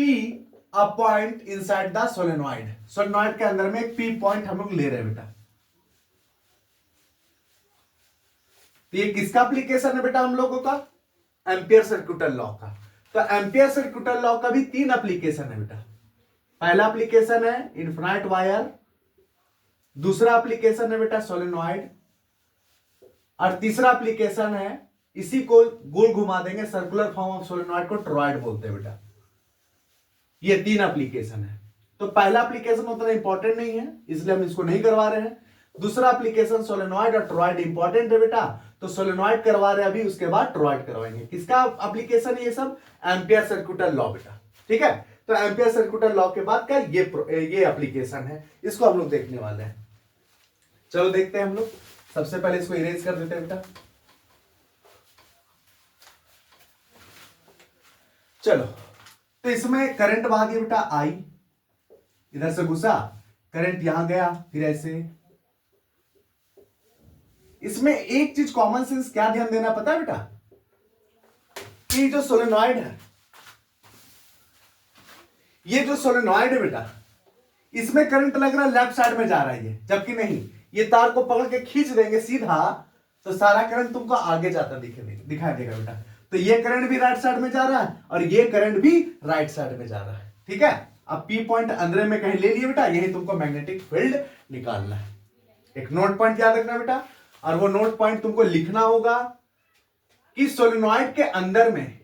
a point inside the solenoid, solenoid के अंदर में एक P पॉइंट हम लोग ले रहे हैं बेटा। तो ये किसका एप्लीकेशन है बेटा हम लोगों का, एम्पियर सर्कुलर लॉ का। तो एम्पियर सर्कुलर लॉ का भी 3 एप्लीकेशन है बेटा। पहला एप्लीकेशन है इनफिनाइट वायर, दूसरा एप्लीकेशन है बेटा सोलेनॉइड, और तीसरा एप्लीकेशन है, इसी को गोल घुमा देंगे, सर्कुलर फॉर्म ऑफ सोलेनॉइड को टोरॉइड बोलते हैं बेटा। ये 3 एप्लीकेशन है। तो पहला एप्लीकेशन उतना इंपॉर्टेंट नहीं है, इसलिए हम इसको नहीं करवा रहे हैं। दूसरा एप्लीकेशन सोलेनॉइड और टोरॉइड इंपॉर्टेंट है बेटा, तो सोलेनॉइड करवा रहे हैं अभी, उसके बाद टोरॉइड करवाएंगे। किसका एप्लीकेशन है ये सब, एम्पियर सर्कुलर लॉ बेटा, ठीक है। तो एम्पियर सर्कुलर लॉ के बाद का ये एप्लीकेशन है, इसको हम लोग देखने वाले हैं। चलो देखते हैं हम लोग, सबसे पहले इसको इरेज कर देते हैं बेटा। चलो, तो इसमें करंट बहा दिया बेटा आई, इधर से घुसा करंट यहां गया, फिर ऐसे। इसमें एक चीज कॉमन सेंस क्या ध्यान देना पता है बेटा, कि जो सोलेनॉइड है, ये जो सोलेनॉइड है बेटा, इसमें करंट लग रहा है लेफ्ट साइड में जा रहा है ये, जबकि नहीं, ये तार को पकड़ के खींच देंगे सीधा, तो सारा करंट तुमको आगे जाता दिखाई देगा बेटा। तो ये करंट भी राइट साइड में जा रहा है और ये करंट भी राइट साइड में जा रहा है, ठीक है। अब पी पॉइंट अंदर में कहीं ले लिए बेटा, यही तुमको मैग्नेटिक फील्ड निकालना है। एक नोट पॉइंट याद रखना बेटा, और वो नोट पॉइंट तुमको लिखना होगा कि सोलेनॉइड के अंदर में,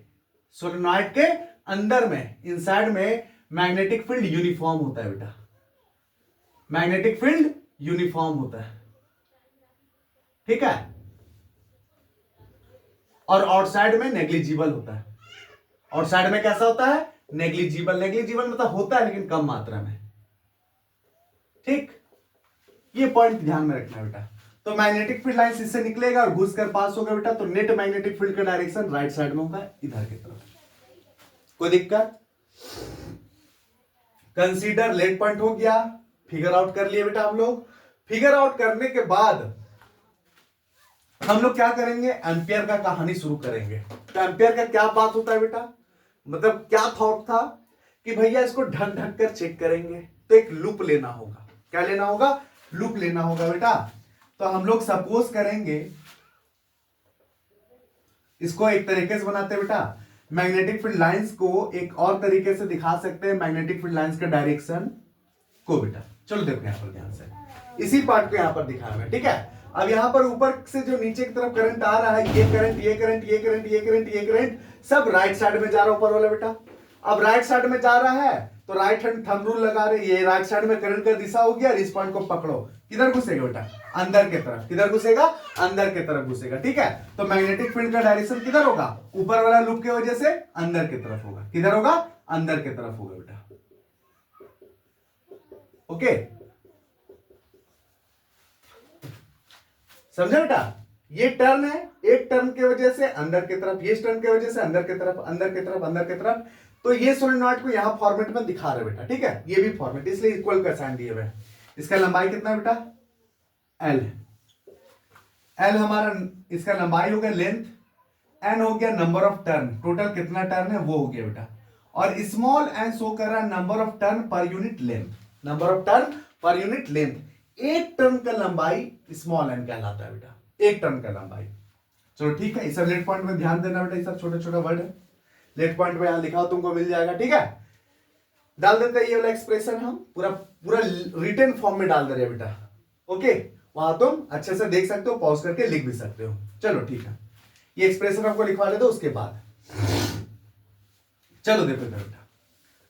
सोलेनॉइड के अंदर में, इनसाइड में मैग्नेटिक फील्ड यूनिफॉर्म होता है बेटा, मैग्नेटिक फील्ड यूनिफॉर्म होता है, ठीक है। और आउटसाइड में नेग्लिजिबल होता है। आउटसाइड में कैसा होता है, नेग्लिजिबल, नेग्लिजिबल मतलब होता है लेकिन कम मात्रा में, ठीक। ये पॉइंट ध्यान में रखना बेटा। तो मैग्नेटिक फील्ड लाइन इससे निकलेगा और घुस कर पास होगा बेटा, तो नेट मैग्नेटिक फील्ड का डायरेक्शन राइट साइड में होगा, इधर की तरफ। कोई दिक्कत, कंसीडर लेट पॉइंट हो गया, फिगर आउट कर लिए बेटा हम लोग। फिगर आउट करने के बाद हम लोग क्या करेंगे, एम्पियर का कहानी शुरू करेंगे। तो एम्पियर का क्या बात होता है बेटा, मतलब क्या थॉट था कि भैया इसको ढक ढक कर चेक करेंगे, तो एक लूप लेना होगा। क्या लेना होगा, लूप लेना होगा बेटा। तो हम लोग सपोज करेंगे, इसको एक तरीके से बनाते हैं बेटा, मैग्नेटिक फील्ड लाइंस को एक और तरीके से दिखा सकते हैं, मैग्नेटिक फील्ड लाइंस का डायरेक्शन को बेटा। चलो देखो यहां पर ध्यान से, इसी पार्ट को यहां पर दिखाया है, ठीक है। अब यहां पर ऊपर से जो नीचे की तरफ करंट आ रहा है, ये करंट, ये करंट, ये करंट, ये करंट, ये करंट, सब राइट साइड में जा रहा है ऊपर वाला बेटा। अब राइट साइड में जा रहा है तो राइट हैंड थंब रूल लगा रहे, ये राइट साइड में करंट का दिशा हो गया। इस पॉइंट को पकड़ो, किधर घुसेगा बेटा, अंदर की तरफ। किधर घुसेगा, अंदर की तरफ घुसेगा, ठीक है। तो मैग्नेटिक फील्ड का डायरेक्शन किधर होगा, ऊपर वाला लूप की वजह से अंदर की तरफ होगा। किधर होगा, अंदर की तरफ होगा बेटा। ओके, समझे बेटा। ये टर्न है, एक टर्न की वजह से अंदर की तरफ, ये टर्न की वजह से अंदर की तरफ, अंदर की तरफ, अंदर की तरफ। तो ये सोलेनॉइड को यहां फॉर्मेट में दिखा रहे बेटा, ठीक है। ये भी फॉर्मेट, इसलिए इक्वल का साइन दिए हुए। इसका लंबाई कितना है बेटा, एल। एल हमारा, इसका लंबाई हो गया लेंथ, एन हो गया नंबर ऑफ टर्न, टोटल कितना टर्न है वो हो गया बेटा। और स्मॉल एन शो कर रहा है number of turn per unit length, number of turn per unit length. एक टर्न का लंबाई स्मॉल एन कहलाता है बेटा, एक टर्न का लंबाई। चलो ठीक है, इस सब लेट पॉइंट में ध्यान देना बेटा, ये सब छोटा छोटा वर्ड है, लेट पॉइंट में यहां लिखा हो तुमको मिल जाएगा, ठीक है। डाल देते हैं ये वाला एक्सप्रेशन, हम पूरा पूरा रिटन फॉर्म में डाल दे रहे हैं बेटा। ओके, वहां तुम अच्छे से देख सकते हो, पॉज करके लिख भी सकते हो। चलो ठीक है, ये एक्सप्रेशन आपको लिखवा ले दो, उसके बाद चलो देखो इधर बेटा।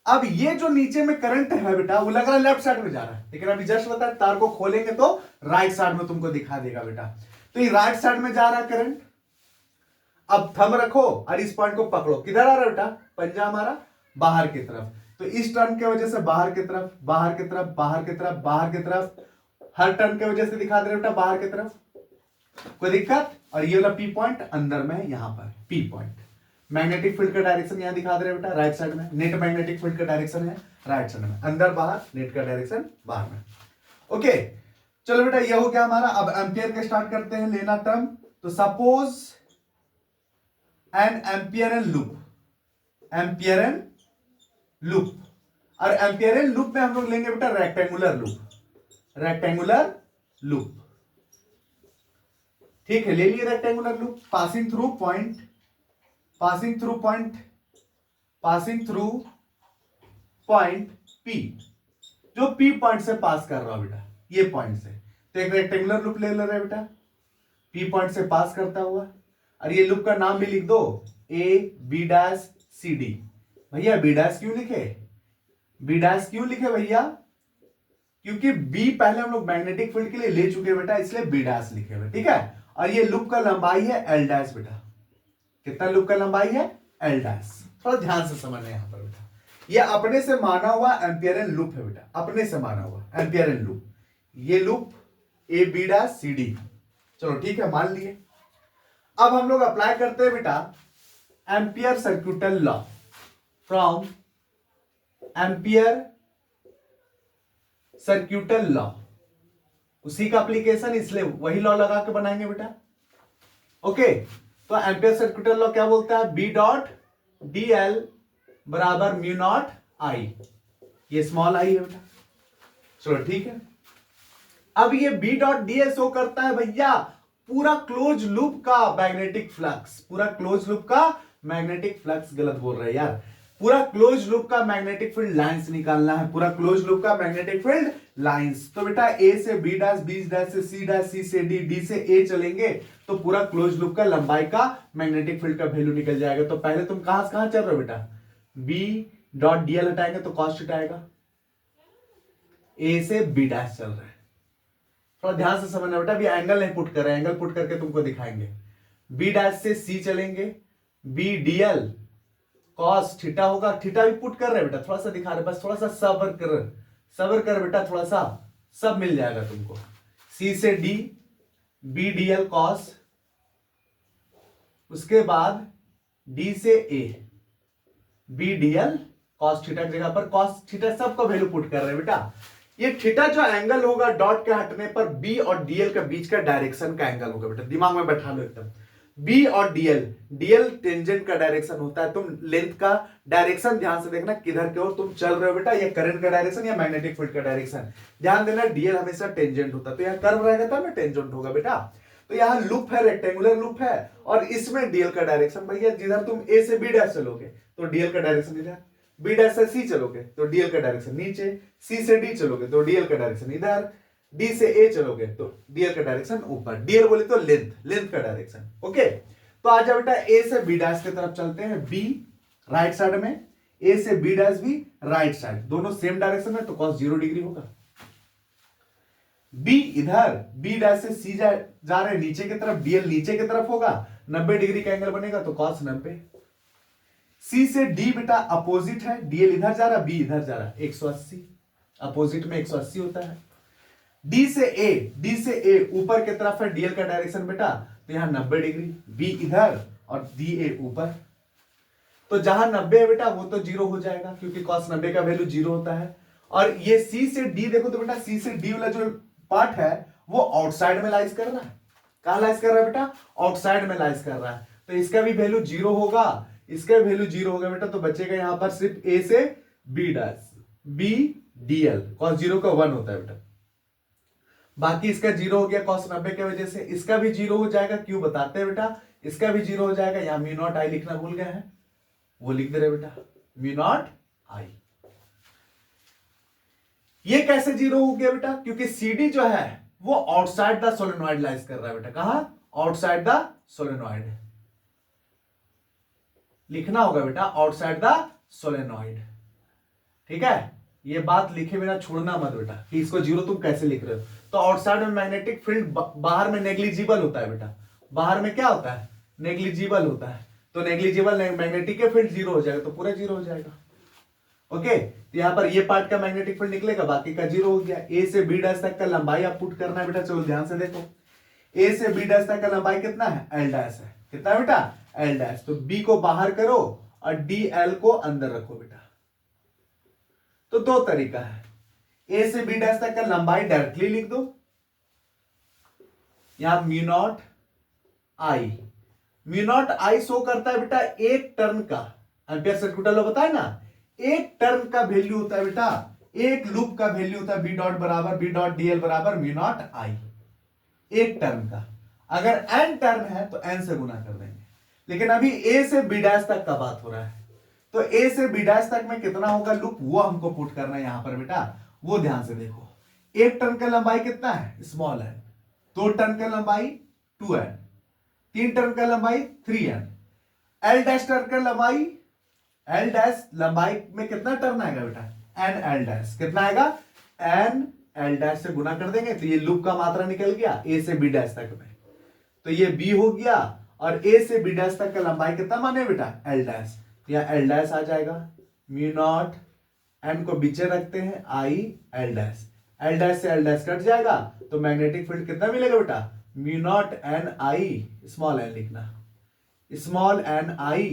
अब ये जो नीचे में करंट है बेटा, वो लग रहा है लेफ्ट साइड में जा रहा है, लेकिन अभी जस्ट बता, तार को खोलेंगे तो राइट साइड में तुमको दिखा देगा बेटा। तो ये राइट साइड में जा रहा है करंट। अब थंब रखो और इस पॉइंट को पकड़ो, किधर आ रहा है बेटा, पंजा हमारा बाहर की तरफ। तो इस टर्न की वजह से बाहर की तरफ, बाहर की तरफ, बाहर की तरफ, बाहर की तरफ, हर टर्न की वजह से दिखा दे रहे बेटा बाहर की तरफ, कोई दिक्कत। और ये वाला पी पॉइंट अंदर में है, यहां पर पी पॉइंट। मैग्नेटिक फील्ड का डायरेक्शन यहां दिखा दे रहे बेटा, राइट साइड में। नेट मैग्नेटिक फील्ड का डायरेक्शन है राइट साइड में, अंदर बाहर, नेट का डायरेक्शन बाहर में। ओके, चलो बेटा ये हो गया हमारा। अब एम्पियर के स्टार्ट करते हैं लेना टर्म। तो suppose N ampere N loop, ampere N loop. और एम्पियर एन लूप में हम लोग लेंगे बेटा रेक्टेंगुलर लूप, रेक्टेंगुलर लूप, ठीक है। ले लिए rectangular loop, passing through point, passing through point, passing through point P, जो पी पॉइंट से पास कर रहा बेटा, ये पॉइंट से। तो एक रेक्टेंगुलर लूप ले रहे बेटा, पी पॉइंट से पास करता हुआ। और ये लूप का नाम भी लिख दो, a b dash c d. भैया बी डैश क्यों लिखे, बी डैश क्यों लिखे भैया, क्योंकि बी पहले हम लोग मैग्नेटिक फील्ड के लिए ले चुके बेटा, इसलिए बी डैश लिखे हुए, ठीक है। और ये लूप का लंबाई है एल डैश बेटा, कितना लूप का लंबाई है, एल डैश। थोड़ा ध्यान से समझना यहां पर बेटा, ये अपने से माना हुआ एम्पियर एन लूप है बेटा, अपने से माना हुआ एम्पियर एन लूप। ये loop a b dash c d, चलो ठीक है मान लिए। अब हम लोग अप्लाई करते हैं बेटा ampere सर्क्यूटल law, from ampere सर्क्यूटल law, उसी का एप्लीकेशन, इसलिए वही लॉ लगा के बनाएंगे बेटा। ओके, तो एम्पियर सर्क्यूटल लॉ क्या बोलता है, बी डॉट डी एल बराबर म्यू नॉट आई, ये स्मॉल आई है बेटा। चलो ठीक है, अब ये B dot D L show करता है भैया पूरा क्लोज लूप का मैग्नेटिक फ्लक्स, पूरा क्लोज लूप का मैग्नेटिक फ्लक्स, गलत बोल रहे हैं यार, पूरा क्लोज लूप का मैग्नेटिक फील्ड लाइंस निकालना है, पूरा क्लोज लूप का मैग्नेटिक फील्ड लाइंस। तो बेटा ए से बी डैश, बी डैश से सी डैश, सी से डी, डी से ए चलेंगे तो पूरा क्लोज लूप का लंबाई का मैग्नेटिक फील्ड का वैल्यू निकल जाएगा। तो पहले तुम कहां से कहां चल रहे हो बेटा, बी डॉट डीएल हटाएंगे तो कॉस थीटा आएगा, ए से बी डैश चल रहा है, थोड़ा ध्यान से समझना बेटा। अभी एंगल नहीं पुट कर रहे, एंगल पुट करके तुमको दिखाएंगे। बी डैश से सी चलेंगे, बी डीएल कॉस थीटा होगा, थीटा भी पुट कर रहे बेटा, थोड़ा सा दिखा रहे, बस थोड़ा सा सबर कर बेटा, थोड़ा सा, सब मिल जाएगा तुमको। सी से डी, बी डीएल कॉस, उसके बाद डी से ए, बी डीएल कॉस थीटा की जगह पर कॉस थीटा, सबका वैल्यू पुट कर रहे हैं बेटा। ये थीटा जो एंगल होगा डॉट के हटने पर बी और डीएल के बीच का डायरेक्शन का एंगल होगा बेटा, दिमाग में बैठा लो एकदम। बी और डीएल, डीएल टेंजेंट का डायरेक्शन होता है, तुम लेंथ का डायरेक्शन ध्यान से देखना किधर के ओर तुम चल रहे हो बेटा, या करंट का डायरेक्शन या मैग्नेटिक फील्ड का डायरेक्शन, ध्यान देना डीएल हमेशा टेंजेंट होता है, तो यहाँ कर्व रहेगा तब ना टेंजेंट होगा बेटा। तो यहाँ लूप है, रेक्टेंगुलर लूप है, और इसमें डीएल का डायरेक्शन भैया जिधर तुम ए से बी डैश चलोगे तो डीएल का डायरेक्शन इधर, बी डैश से सी चलोगे तो डीएल का डायरेक्शन नीचे, सी से डी चलोगे तो डीएल का डायरेक्शन इधर, डी से ए चलोगे तो डीएल का डायरेक्शन ऊपर, डीएल बोले तो लेंथ, लेंथ का डायरेक्शन। ओके, तो आ जाओ बेटा ए से बी डैश की तरफ चलते हैं, बी राइट साइड में, ए से बी डैश भी राइट साइड, दोनों सेम डायरेक्शन में, तो cos 0 डिग्री होगा। बी इधर, बी डैश से सी जा रहे नीचे की तरफ, डीएल नीचे की तरफ होगा, 90 डिग्री का एंगल बनेगा तो cos 90। सी से डी बेटा अपोजिट है, डीएल इधर जा रहा, बी इधर जा रहा, 180, अपोजिट में 180 होता है। डी से ए, डी से ए ऊपर की तरफ है, डीएल का डायरेक्शन बेटा, तो यहां 90 डिग्री, बी इधर और डी ए ऊपर, तो जहां 90 है बेटा वो तो 0 हो जाएगा क्योंकि cos 90 का वैल्यू 0 होता है। और ये सी से डी देखो तो बेटा सी से डी वाला जो पार्ट है वो आउटसाइड में लाइज कर रहा है, कहां लाइज कर रहा है बेटा, आउटसाइड में लाइज कर रहा है, तो इसका भी वैल्यू 0 होगा, इसका वैल्यू 0 होगा बेटा, तो बचेगा यहां पर सिर्फ ए से B dash, B DL, cos 0 का 1 होता है बेटा, बाकी इसका 0 हो गया cos 90 की वजह से, इसका भी 0 हो जाएगा, क्यों बताते हैं बेटा, इसका भी 0 हो जाएगा, यहां म्यू नॉट आई लिखना भूल गए हैं, वो लिख दे रहे बेटा, म्यू नॉट आई। ये कैसे 0 हो गया बेटा, क्योंकि CD जो है वो आउटसाइड द सोलेनॉइड लाइज कर रहा है बेटा, कहां, आउटसाइड द सोलेनॉइड, लिखना होगा बेटा आउटसाइड द सोलेनॉइड, ठीक है, ये बात लिखे बिना छोड़ना मत बेटा कि इसको 0 तुम कैसे लिख रहे हो। तो आउटसाइड में मैग्नेटिक फील्ड बाहर में नेग्लिजिबल होता है बेटा, बाहर में क्या होता है, नेग्लिजिबल होता है, तो नेग्लिजिबल मैग्नेटिक के फील्ड 0 हो जाएगा, तो पूरा 0 हो जाएगा। ओके, तो यहां पर ये पार्ट का मैग्नेटिक फील्ड निकलेगा, बाकी का 0 हो गया। ए से बी डैश तक का लंबाई आप पुट करना है बेटा, चलो ध्यान से देखो, ए से बी डैश तक का लंबाई कितना है, एल डैश है, कितना है बेटा, एल डैश, तो बी को बाहर करो और डी एल को अंदर रखो बेटा। तो दो तरीका है, ए से बी डैश तक का लंबाई डायरेक्टली लिख दो, यहां mu naught I, mu naught I show करता है बेटा एक टर्न का, एम्पियर सर्किट लॉ बताए ना, एक टर्न का वैल्यू होता है बेटा, एक लूप का वैल्यू होता है बी डॉट बराबर, बी डॉट डीएल बराबर म्यू नॉट आई, एक टर्न का, अगर एन टर्न है तो एन से गुना कर देंगे, लेकिन अभी ए से बी डैश तक का बात हो रहा है, तो ए से बी डैश तक में कितना होगा लूप, वो हमको पुट करना है यहां पर बेटा, वो ध्यान से देखो, एक टर्न का लंबाई कितना है, स्मॉल एन, दो टर्न का लंबाई 2n, तीन टर्न का लंबाई 3n, एल डैश टर्न का लंबाई, एल डैश लंबाई में कितना टर्न आएगा बेटा, एन एल डैश, कितना आएगा, एन एल डैश से गुना कर देंगे तो ये लूप का मात्रा निकल गया ए से बी डैश तक में, तो ये बी हो गया, और ए से बी डैश तक का लंबाई कितना माने बेटा, एल डैश, यहाँ एल डैश आ जाएगा, म्यू नॉट, एन को बीचे रखते हैं, I L dash, L dash से एल डैश कट जाएगा, तो मैग्नेटिक फील्ड कितना मिलेगा बेटा, mu naught N I, small N लिखना, स्मॉल एन आई,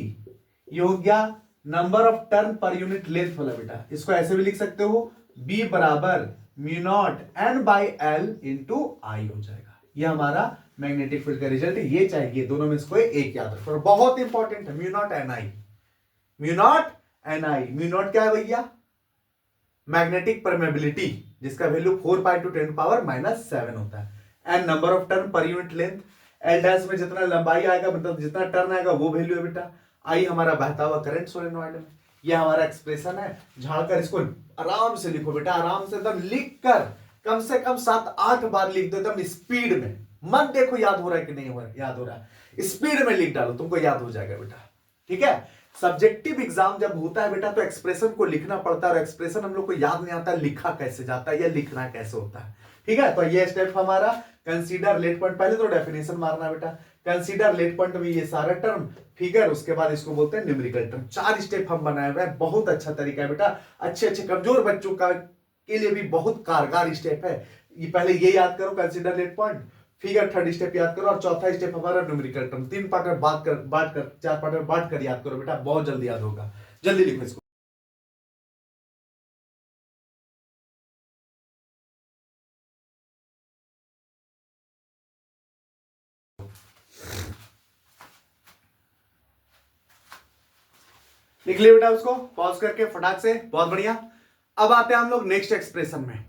ये हो गया number of turn per unit length वाला बेटा, इसको ऐसे भी लिख सकते हो, बी बराबर mu naught N by L into I हो जाएगा, ये हमारा मैग्नेटिक फील्ड का रिजल्ट है, ये चाहिए दोनों में इसको एक याद रखो, बहुत इंपॉर्टेंट है, mu naught N I, mu naught N I, mu naught क्या है भैया, मैग्नेटिक परमेबिलिटी, जिसका वैल्यू 4 पाई टू 10 पावर -7 होता है, N number of turn per unit length, L dash में जितना लंबाई आएगा मतलब जितना टर्न आएगा वो वैल्यू है बेटा, आई हमारा बहता हुआ करंट सोलेनॉइड में, ये हमारा एक्सप्रेशन है, झाड़कर इसको आराम से लिखो बेटा, आराम से एकदम लिख कर कम से कम 7-8 बार लिख दो एकदम स्पीड में, मत देखो याद हो रहा है कि नहीं हो रहा है, याद हो रहा है, स्पीड में लिख डालो, तुमको याद हो जाएगा बेटा, ठीक है। सब्जेक्टिव एग्जाम जब होता है बेटा तो एक्सप्रेशन को लिखना पड़ता है, और एक्सप्रेशन हम लोग को याद नहीं आता लिखा कैसे जाता है या लिखना कैसे होता है, ठीक है। तो ये स्टेप हमारा कंसीडर लेट पॉइंट, पहले तो डेफिनेशन मारना बेटा, कंसीडर लेट पॉइंट में ये सारा टर्म फिगर, उसके बाद इसको बोलते हैं न्यूमेरिकल टर्म, 4 स्टेप हम बनाए हुए हैं, बहुत अच्छा तरीका है बेटा, अच्छे अच्छे कमजोर बच्चों का के लिए भी बहुत कारगर स्टेप है, ये पहले ये याद करो consider let point, figure third step याद करो, और चौथा स्टेप हमारा न्यूमेरिकल टर्म, 3 पार्ट में बात कर 4 पार्ट में बांट कर याद करो बेटा, बहुत जल्दी याद होगा, जल्दी लिखो इसको। लिख लिया बेटा उसको पॉज करके फटाक से, बहुत बढ़िया। अब आते हैं हम लोग नेक्स्ट एक्सप्रेशन में।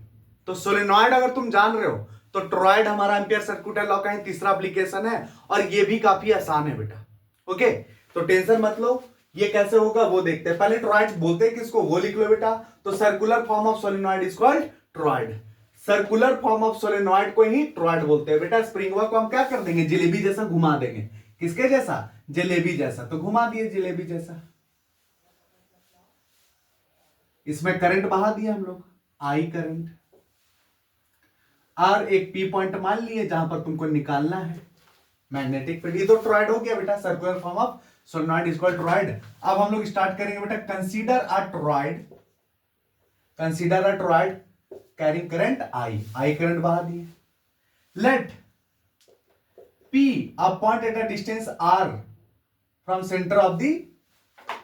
तो सोलेनॉइड अगर तुम जान रहे हो तो टोरॉइड हमारा एम्पियर सर्कुलर लॉ का ही तीसरा एप्लीकेशन है और ये भी काफी आसान है बेटा। ओके, तो टेंशन मत लो, ये कैसे होगा वो देखते हैं। पहले टोरॉइड बोलते हैं किसको, वो लिख लो बेटा। तो circular form of solenoid is called toroid. Circular form of solenoid को ही टोरॉइड बोलते हैं बेटा। स्प्रिंग को हम क्या कर देंगे, जिलेबी जैसा घुमा देंगे। किसके जैसा, जलेबी जैसा। तो घुमा दिए जिलेबी जैसा। इसमें करंट बहा दिया हम लोग, आई करंट। आर एक पी पॉइंट मान लिए जहां पर तुमको निकालना है मैग्नेटिक फील्ड। ये तो टोरॉइड हो गया बेटा, circular form of solenoid is called toroid. अब हम लोग स्टार्ट करेंगे बेटा, consider a toroid, consider a toroid carrying current I current बहा दिए। Let P a point at a distance R from centre of the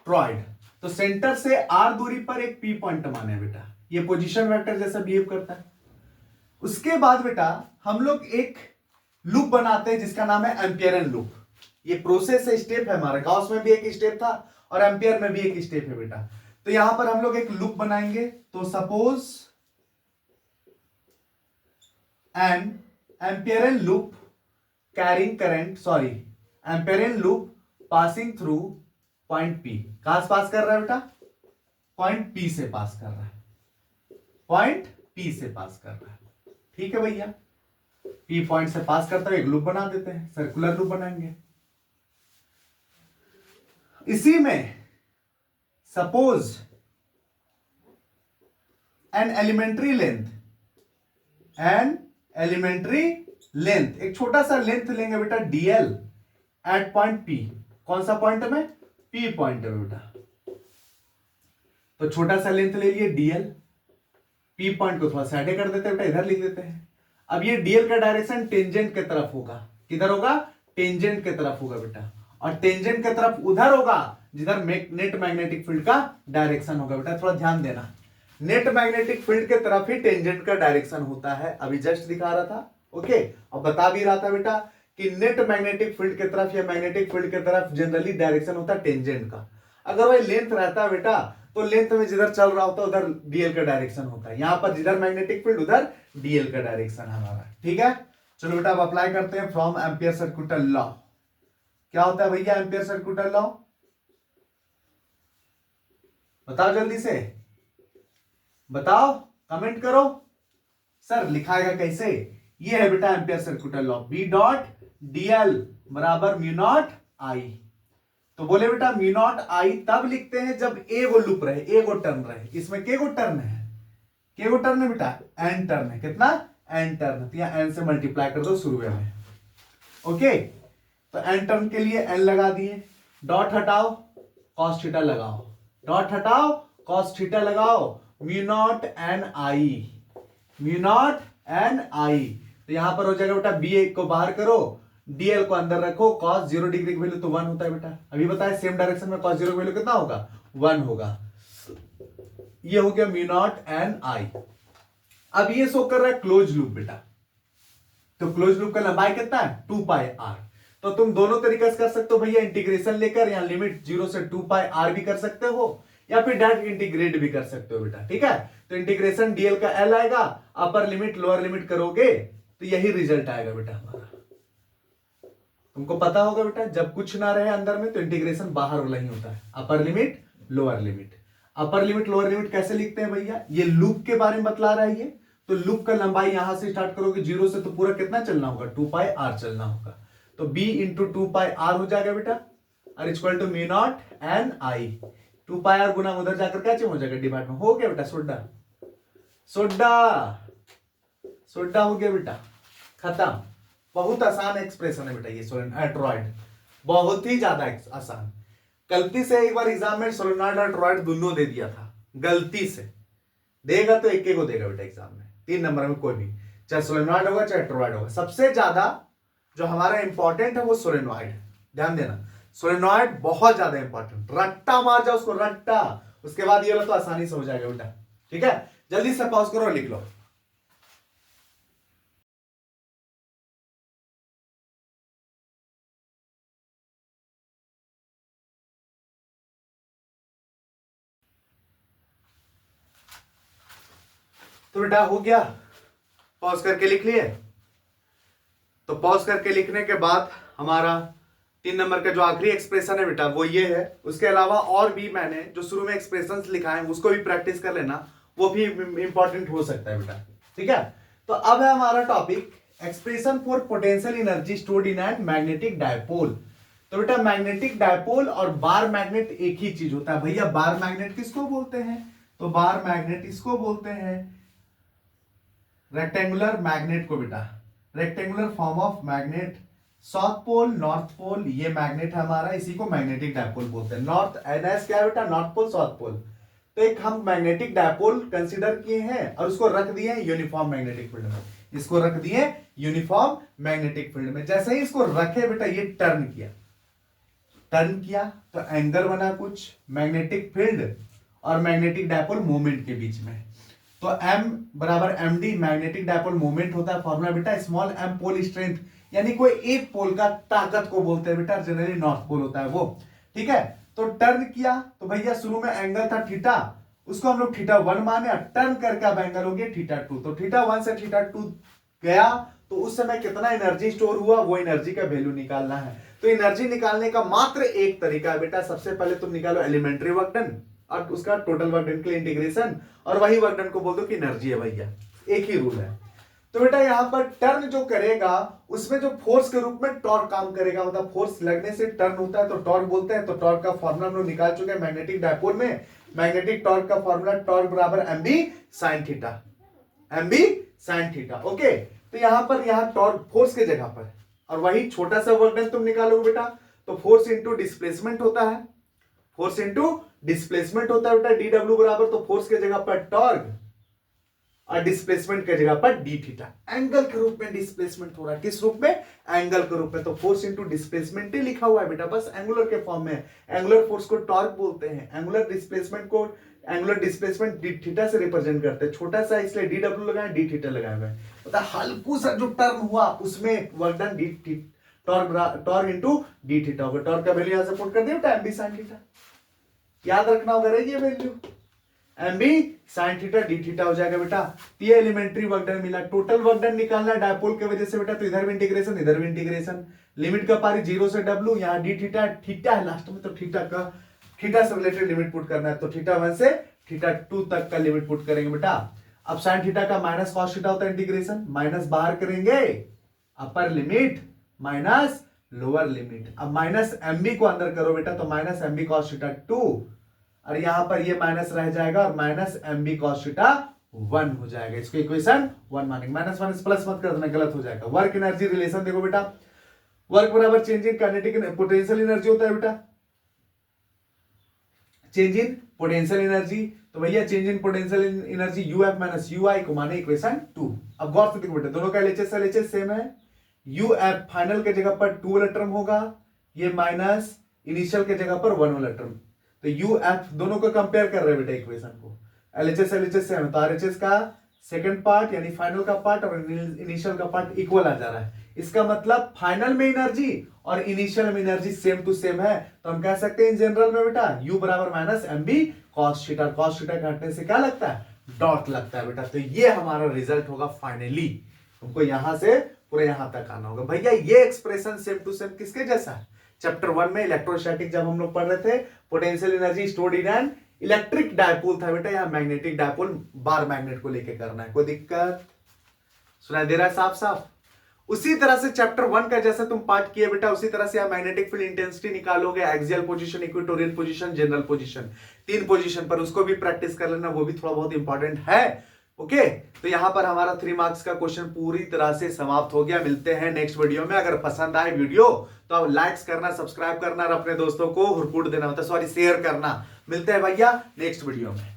toroid. तो centre से R दूरी पर एक पी पॉइंट माने बेटा, ये पोजीशन वेक्टर जैसा बिहेव करता है। उसके बाद बेटा हम लोग एक लूप बनाते हैं जिसका नाम है एम्पियरन लूप। ये प्रोसेस है, स्टेप है हमारा। गॉस में भी एक स्टेप था और एम्पियर में भी एक स्टेप है बेटा। तो यहां पर हम लोग एक लूप बनाएंगे। तो suppose an Amperian loop carrying current, sorry Amperian loop passing through point P. कहां से पास कर रहा है बेटा, पॉइंट पी से पास कर रहा है, पॉइंट पी से पास कर रहा है। ठीक है भैया, पी पॉइंट से पास करता है, एक लूप बना देते हैं, सर्कुलर लूप बनाएंगे। इसी में suppose an elementary length, an elementary length, एक छोटा सा लेंथ लेंगे बेटा डीएल एट पॉइंट पी। कौन सा पॉइंट में, पी पॉइंट में बेटा। तो छोटा सा लेंथ ले लिए डीएल, पी पॉइंट को थोड़ा साइड कर देते हैं बेटा, इधर लिख देते हैं। अब ये डीएल का डायरेक्शन टेंजेंट की तरफ होगा। किधर होगा, टेंजेंट की तरफ होगा बेटा। और टेंजेंट की तरफ उधर होगा जिधर नेट मैग्नेटिक फील्ड का डायरेक्शन होगा बेटा। थोड़ा ध्यान देना, नेट मैग्नेटिक फील्ड की तरफ ही टेंजेंट का डायरेक्शन होता है। अभी जस्ट दिखा रहा था, ओके। और बता भी रहा था बेटा कि नेट मैग्नेटिक फील्ड की तरफ या मैग्नेटिक फील्ड की तरफ जनरली डायरेक्शन होता है टेंजेंट का। अगर वही लेंथ रहता है बेटा तो लेंथ में जिधर चल रहा होता है उधर डीएल का डायरेक्शन होता है। यहां पर जिधर मैग्नेटिक फील्ड उधर डीएल का डायरेक्शन हमारा। ठीक है, चलो बेटा अब अप्लाई करते हैं फ्रॉम एम्पियर सर्कुलर लॉ। क्या होता है भैया एम्पियर सर्कुलर लॉ, बताओ जल्दी से, बताओ, कमेंट करो। सर लिखाएगा कैसे, ये है बेटा ampere circular law, B dot DL बराबर म्यू नॉट आई। तो बोले बेटा म्यू नॉट आई तब लिखते हैं जब ए गो लूप रहे, ए गो टर्न रहे। इसमें के गो टर्न है, के गो टर्न है बेटा, एन टर्न है। कितना, एन टर्न। तो यहां एन से मल्टीप्लाई कर दो शुरू में, ओके। तो एन टर्न के लिए एन लगा दिए, डॉट हटाओ कॉस थीटा लगाओ, डॉट हटाओ कॉस थीटा लगाओ, mu naught N I, mu naught N I. तो यहां पर हो जाएगा बेटा बी को बाहर करो, डीएल को अंदर रखो, cos 0 डिग्री की वैल्यू तो 1 होता है बेटा। अभी बताया सेम डायरेक्शन में cos 0 की वैल्यू कितना होगा, 1 होगा। ये हो गया म्यू नॉट एन आई। अब ये शो कर रहा है क्लोज लूप बेटा। तो क्लोज लूप का लंबाई कितना है, 2 पाई आर। तो तुम दोनों तरीके से कर सकते हो भैया, इंटीग्रेशन लेकर यहां लिमिट 0 से 2 पाई आर भी कर सकते हो या फिर डायरेक्ट इंटीग्रेट भी कर सकते हो बेटा। ठीक है, तो इंटीग्रेशन डीएल का एल आएगा, अपर लिमिट लोअर लिमिट करोगे तो यही रिजल्ट आएगा बेटा हमारा। तुमको पता होगा बेटा जब कुछ ना रहे अंदर में तो इंटीग्रेशन बाहर वाला ही होता है, अपर लिमिट लोअर लिमिट। अपर लिमिट लोअर लिमिट कैसे लिखते हैं भैया, ये लूप के बारे में बतला रहा है ये। तो लूप का लंबाई यहां से स्टार्ट करोगे 0 से तो पूरा कितना चलना होगा, 2 पाई आर चलना होगा। तो b इंटू 2 पाई आर हो जाएगा बेटा, और equal to mu naught N I. 2 pi R गुना उधर जाकर क्या चीज हो जाएगा, डिवाइड में हो गया बेटा, सोडा सोडा सोडा हो गया बेटा, खत्म। बहुत आसान एक्सप्रेशन है बेटा ये सोलेनॉइड टोरॉइड, बहुत ही ज्यादा आसान। गलती से एक बार एग्जाम में सोलेनॉइड और टोरॉइड दोनों दे दिया था, गलती से देगा तो एक एक को देगा बेटा एग्जाम में, 3 नंबर में कोई भी, चाहे सोलेनॉइड होगा चाहे टोरॉइड होगा। सबसे ज्यादा जो हमारा इंपॉर्टेंट है वो सोलेनॉइड, ध्यान देना। सोलेनॉइड बहुत ज्यादा इंपॉर्टेंट, रट्टा मार जाओ उसको, रट्टा। उसके बाद ये तो आसानी से हो जाएगा बेटा। ठीक है, जल्दी से पॉज करो और लिख लो। तो बेटा हो गया, पॉज करके लिख लिए। तो पॉज करके लिखने के बाद हमारा 3 नंबर का जो आखिरी एक्सप्रेशन है बेटा वो ये है। उसके अलावा और भी मैंने जो शुरू में एक्सप्रेशंस लिखा है उसको भी प्रैक्टिस कर लेना, वो भी इंपॉर्टेंट हो सकता है बेटा, ठीक है। तो अब है हमारा topic expression for potential energy stored in an magnetic dipole. तो बेटा मैग्नेटिक डायपोल और बार मैग्नेट एक ही चीज होता है भैया। बार मैग्नेट किसको बोलते हैं? तो बार मैग्नेट इसको बोलते हैं रेक्टेंगुलर मैग्नेट को बेटा, rectangular form of magnet. South pole north pole ये मैग्नेट है हमारा, इसी को मैग्नेटिक डायपोल बोलते हैं। नॉर्थ एनएस क्या है बेटा? North pole south pole. तो एक हम मैग्नेटिक डायपोल कंसीडर किए हैं और उसको रख दिए यूनिफॉर्म मैग्नेटिक फील्ड में, इसको रख दिए यूनिफॉर्म मैग्नेटिक फील्ड में। जैसे ही इसको रखे बेटा ये टर्न किया, टर्न किया तो एंगल बना कुछ मैग्नेटिक फील्ड और मैग्नेटिक डायपोल मूवमेंट के बीच में। तो M बराबर md मैग्नेटिक डायपोल मूवमेंट होता है। फॉर्मूला बेटा स्मॉल m पोल स्ट्रेंथ, यानी कोई एक पोल का ताकत को बोलते हैं बेटा, जनरली नॉर्थ पोल होता है वो, ठीक है। तो टर्न किया तो भैया शुरू में एंगल था थीटा, उसको हम लोग θ1 माने, टर्न करके अब एंगल हो गया θ2। तो θ1 से θ2 गया तो उस समय कितना एनर्जी स्टोर हुआ वो एनर्जी का वैल्यू निकालना है। तो एनर्जी निकालने का मात्र एक तरीका है बेटा, सबसे पहले तुम निकालो एलिमेंट्री वर्क डन और उसका टोटल वर्क डन के लिए इंटीग्रेशन, और वही वर्क डन को बोल दो कि एनर्जी है भैया, एक ही रूल है। तो बेटा यहां पर टर्न जो करेगा उसमें जो फोर्स के रूप में टॉर्क काम करेगा, मतलब फोर्स लगने से टर्न होता है तो टॉर्क बोलते हैं। तो टॉर्क का फॉर्मूला हम लोग निकाल चुके हैं मैग्नेटिक डायपोल में। मैग्नेटिक टॉर्क का फॉर्मूला टॉर्क बराबर mb sin theta, mb sin theta, okay. तो यहां पर यहां टॉर्क फोर्स के जगह पर, और वही छोटा सा वर्क डन तुम निकालोगे बेटा, तो फोर्स इंटू डिस्प्लेसमेंट होता है, फोर्स इंटू डिस्प्लेसमेंट होता है बेटा dw बराबर, तो फोर्स के जगह पर टॉर्क और डिस्प्लेसमेंट के जगह पर डी थीटा। एंगल के रूप में डिस्प्लेसमेंट हो रहा है, किस रूप में? एंगल के रूप में। तो फोर्स इंटू डिस्प्लेसमेंट ही लिखा हुआ है बेटा, बस एंगुलर के फॉर्म में। एंगुलर फोर्स को टॉर्क बोलते हैं, एंगुलर डिस्प्लेसमेंट को, एंगुलर डिस्प्लेसमेंट डी थीटा से रिप्रेजेंट करते हैं। छोटा सा इसलिए डी डब्ल्यू लगाए, डी थीटा लगाए हुए, मतलब हल्कू सा जो टर्न हुआ उसमें work done D torque into D theta होगा। टॉर्क का वैल्यू यहां से पुट कर दिया बेटा mb sin थीटा, याद रखना होगा ये value mb sin theta D theta हो जाएगा बेटा। ये एलिमेंट्री वर्क डन मिला। टोटल वर्क डन निकालना है डायपोल की वजह से बेटा, तो इधर भी इंटीग्रेशन इधर भी इंटीग्रेशन। लिमिट का पारी 0 से w, यहाँ डी थीटा थीटा है लास्ट में, तो थीटा का थीटा से रिलेटेड लिमिट पुट करना है। तो θ1 से θ2 तक का लिमिट पुट करेंगे बेटा। अब sin थीटा का माइनस cos थीटा होता है इंटीग्रेशन, माइनस बाहर करेंगे, अपर लिमिट माइनस लोअर लिमिट। अब माइनस mb को अंदर करो बेटा, तो माइनस mb cos थीटा 2, और यहां पर ये माइनस रह जाएगा और माइनस mb cos थीटा 1 हो जाएगा। इसको इक्वेशन 1 मानेंगे। माइनस माइनस प्लस मत कर देना, गलत हो जाएगा। वर्क एनर्जी रिलेशन देखो बेटा, वर्क बराबर change in kinetic potential energy होता है बेटा, चेंज इन पोटेंशियल एनर्जी। तो भैया change in potential energy uf minus ui को माने इक्वेशन 2। अब गौर से देखो बेटा, दोनों का LHS सेम है। uf फाइनल के जगह पर 2 वाला टर्म होगा, ये माइनस इनिशियल के जगह पर 1 वाला टर्म। तो uf दोनों को कंपेयर कर रहे हैं बेटा इक्वेशन को, LHS सेम है, तो RHS का सेकंड पार्ट यानी फाइनल का पार्ट और इनिशियल का पार्ट इक्वल आ जा रहा है। इसका मतलब फाइनल में एनर्जी और इनिशियल में एनर्जी सेम टू सेम है। तो हम कह सकते हैं इन जनरल में बेटा u बराबर minus mb cos theta. cos theta काटने से क्या लगता है? डॉट लगता है बेटा। तो ये हमारा रिजल्ट होगा फाइनली। तुमको यहां से पूरे यहां तक आना होगा। भैया ये एक्सप्रेशन सेम टू सेम किसके जैसा है? चैप्टर 1 में इलेक्ट्रोस्टैटिक जब हम लोग पढ़ रहे थे, potential energy stored in an electric dipole था बेटा, यहाँ मैग्नेटिक डायपोल बार मैग्नेट को लेके करना है। कोई दिक्कत सुनाई दे रहा है साफ साफ? उसी तरह से चैप्टर 1 का जैसा तुम पार्ट किए बेटा, उसी तरह से आप मैग्नेटिक फील्ड इंटेंसिटी निकालोगे, axial position, equatorial position, general position, 3 position पर उसको भी प्रैक्टिस कर लेना, वो भी थोड़ा बहुत इंपॉर्टेंट है। ओके, तो यहां पर हमारा 3 मार्क्स का क्वेश्चन पूरी तरह से समाप्त हो गया। मिलते हैं नेक्स्ट वीडियो में। अगर पसंद आए वीडियो तो आप लाइक्स करना, सब्सक्राइब करना और अपने दोस्तों को हुरपुट देना, मतलब सॉरी शेयर करना। मिलते हैं भैया नेक्स्ट वीडियो में।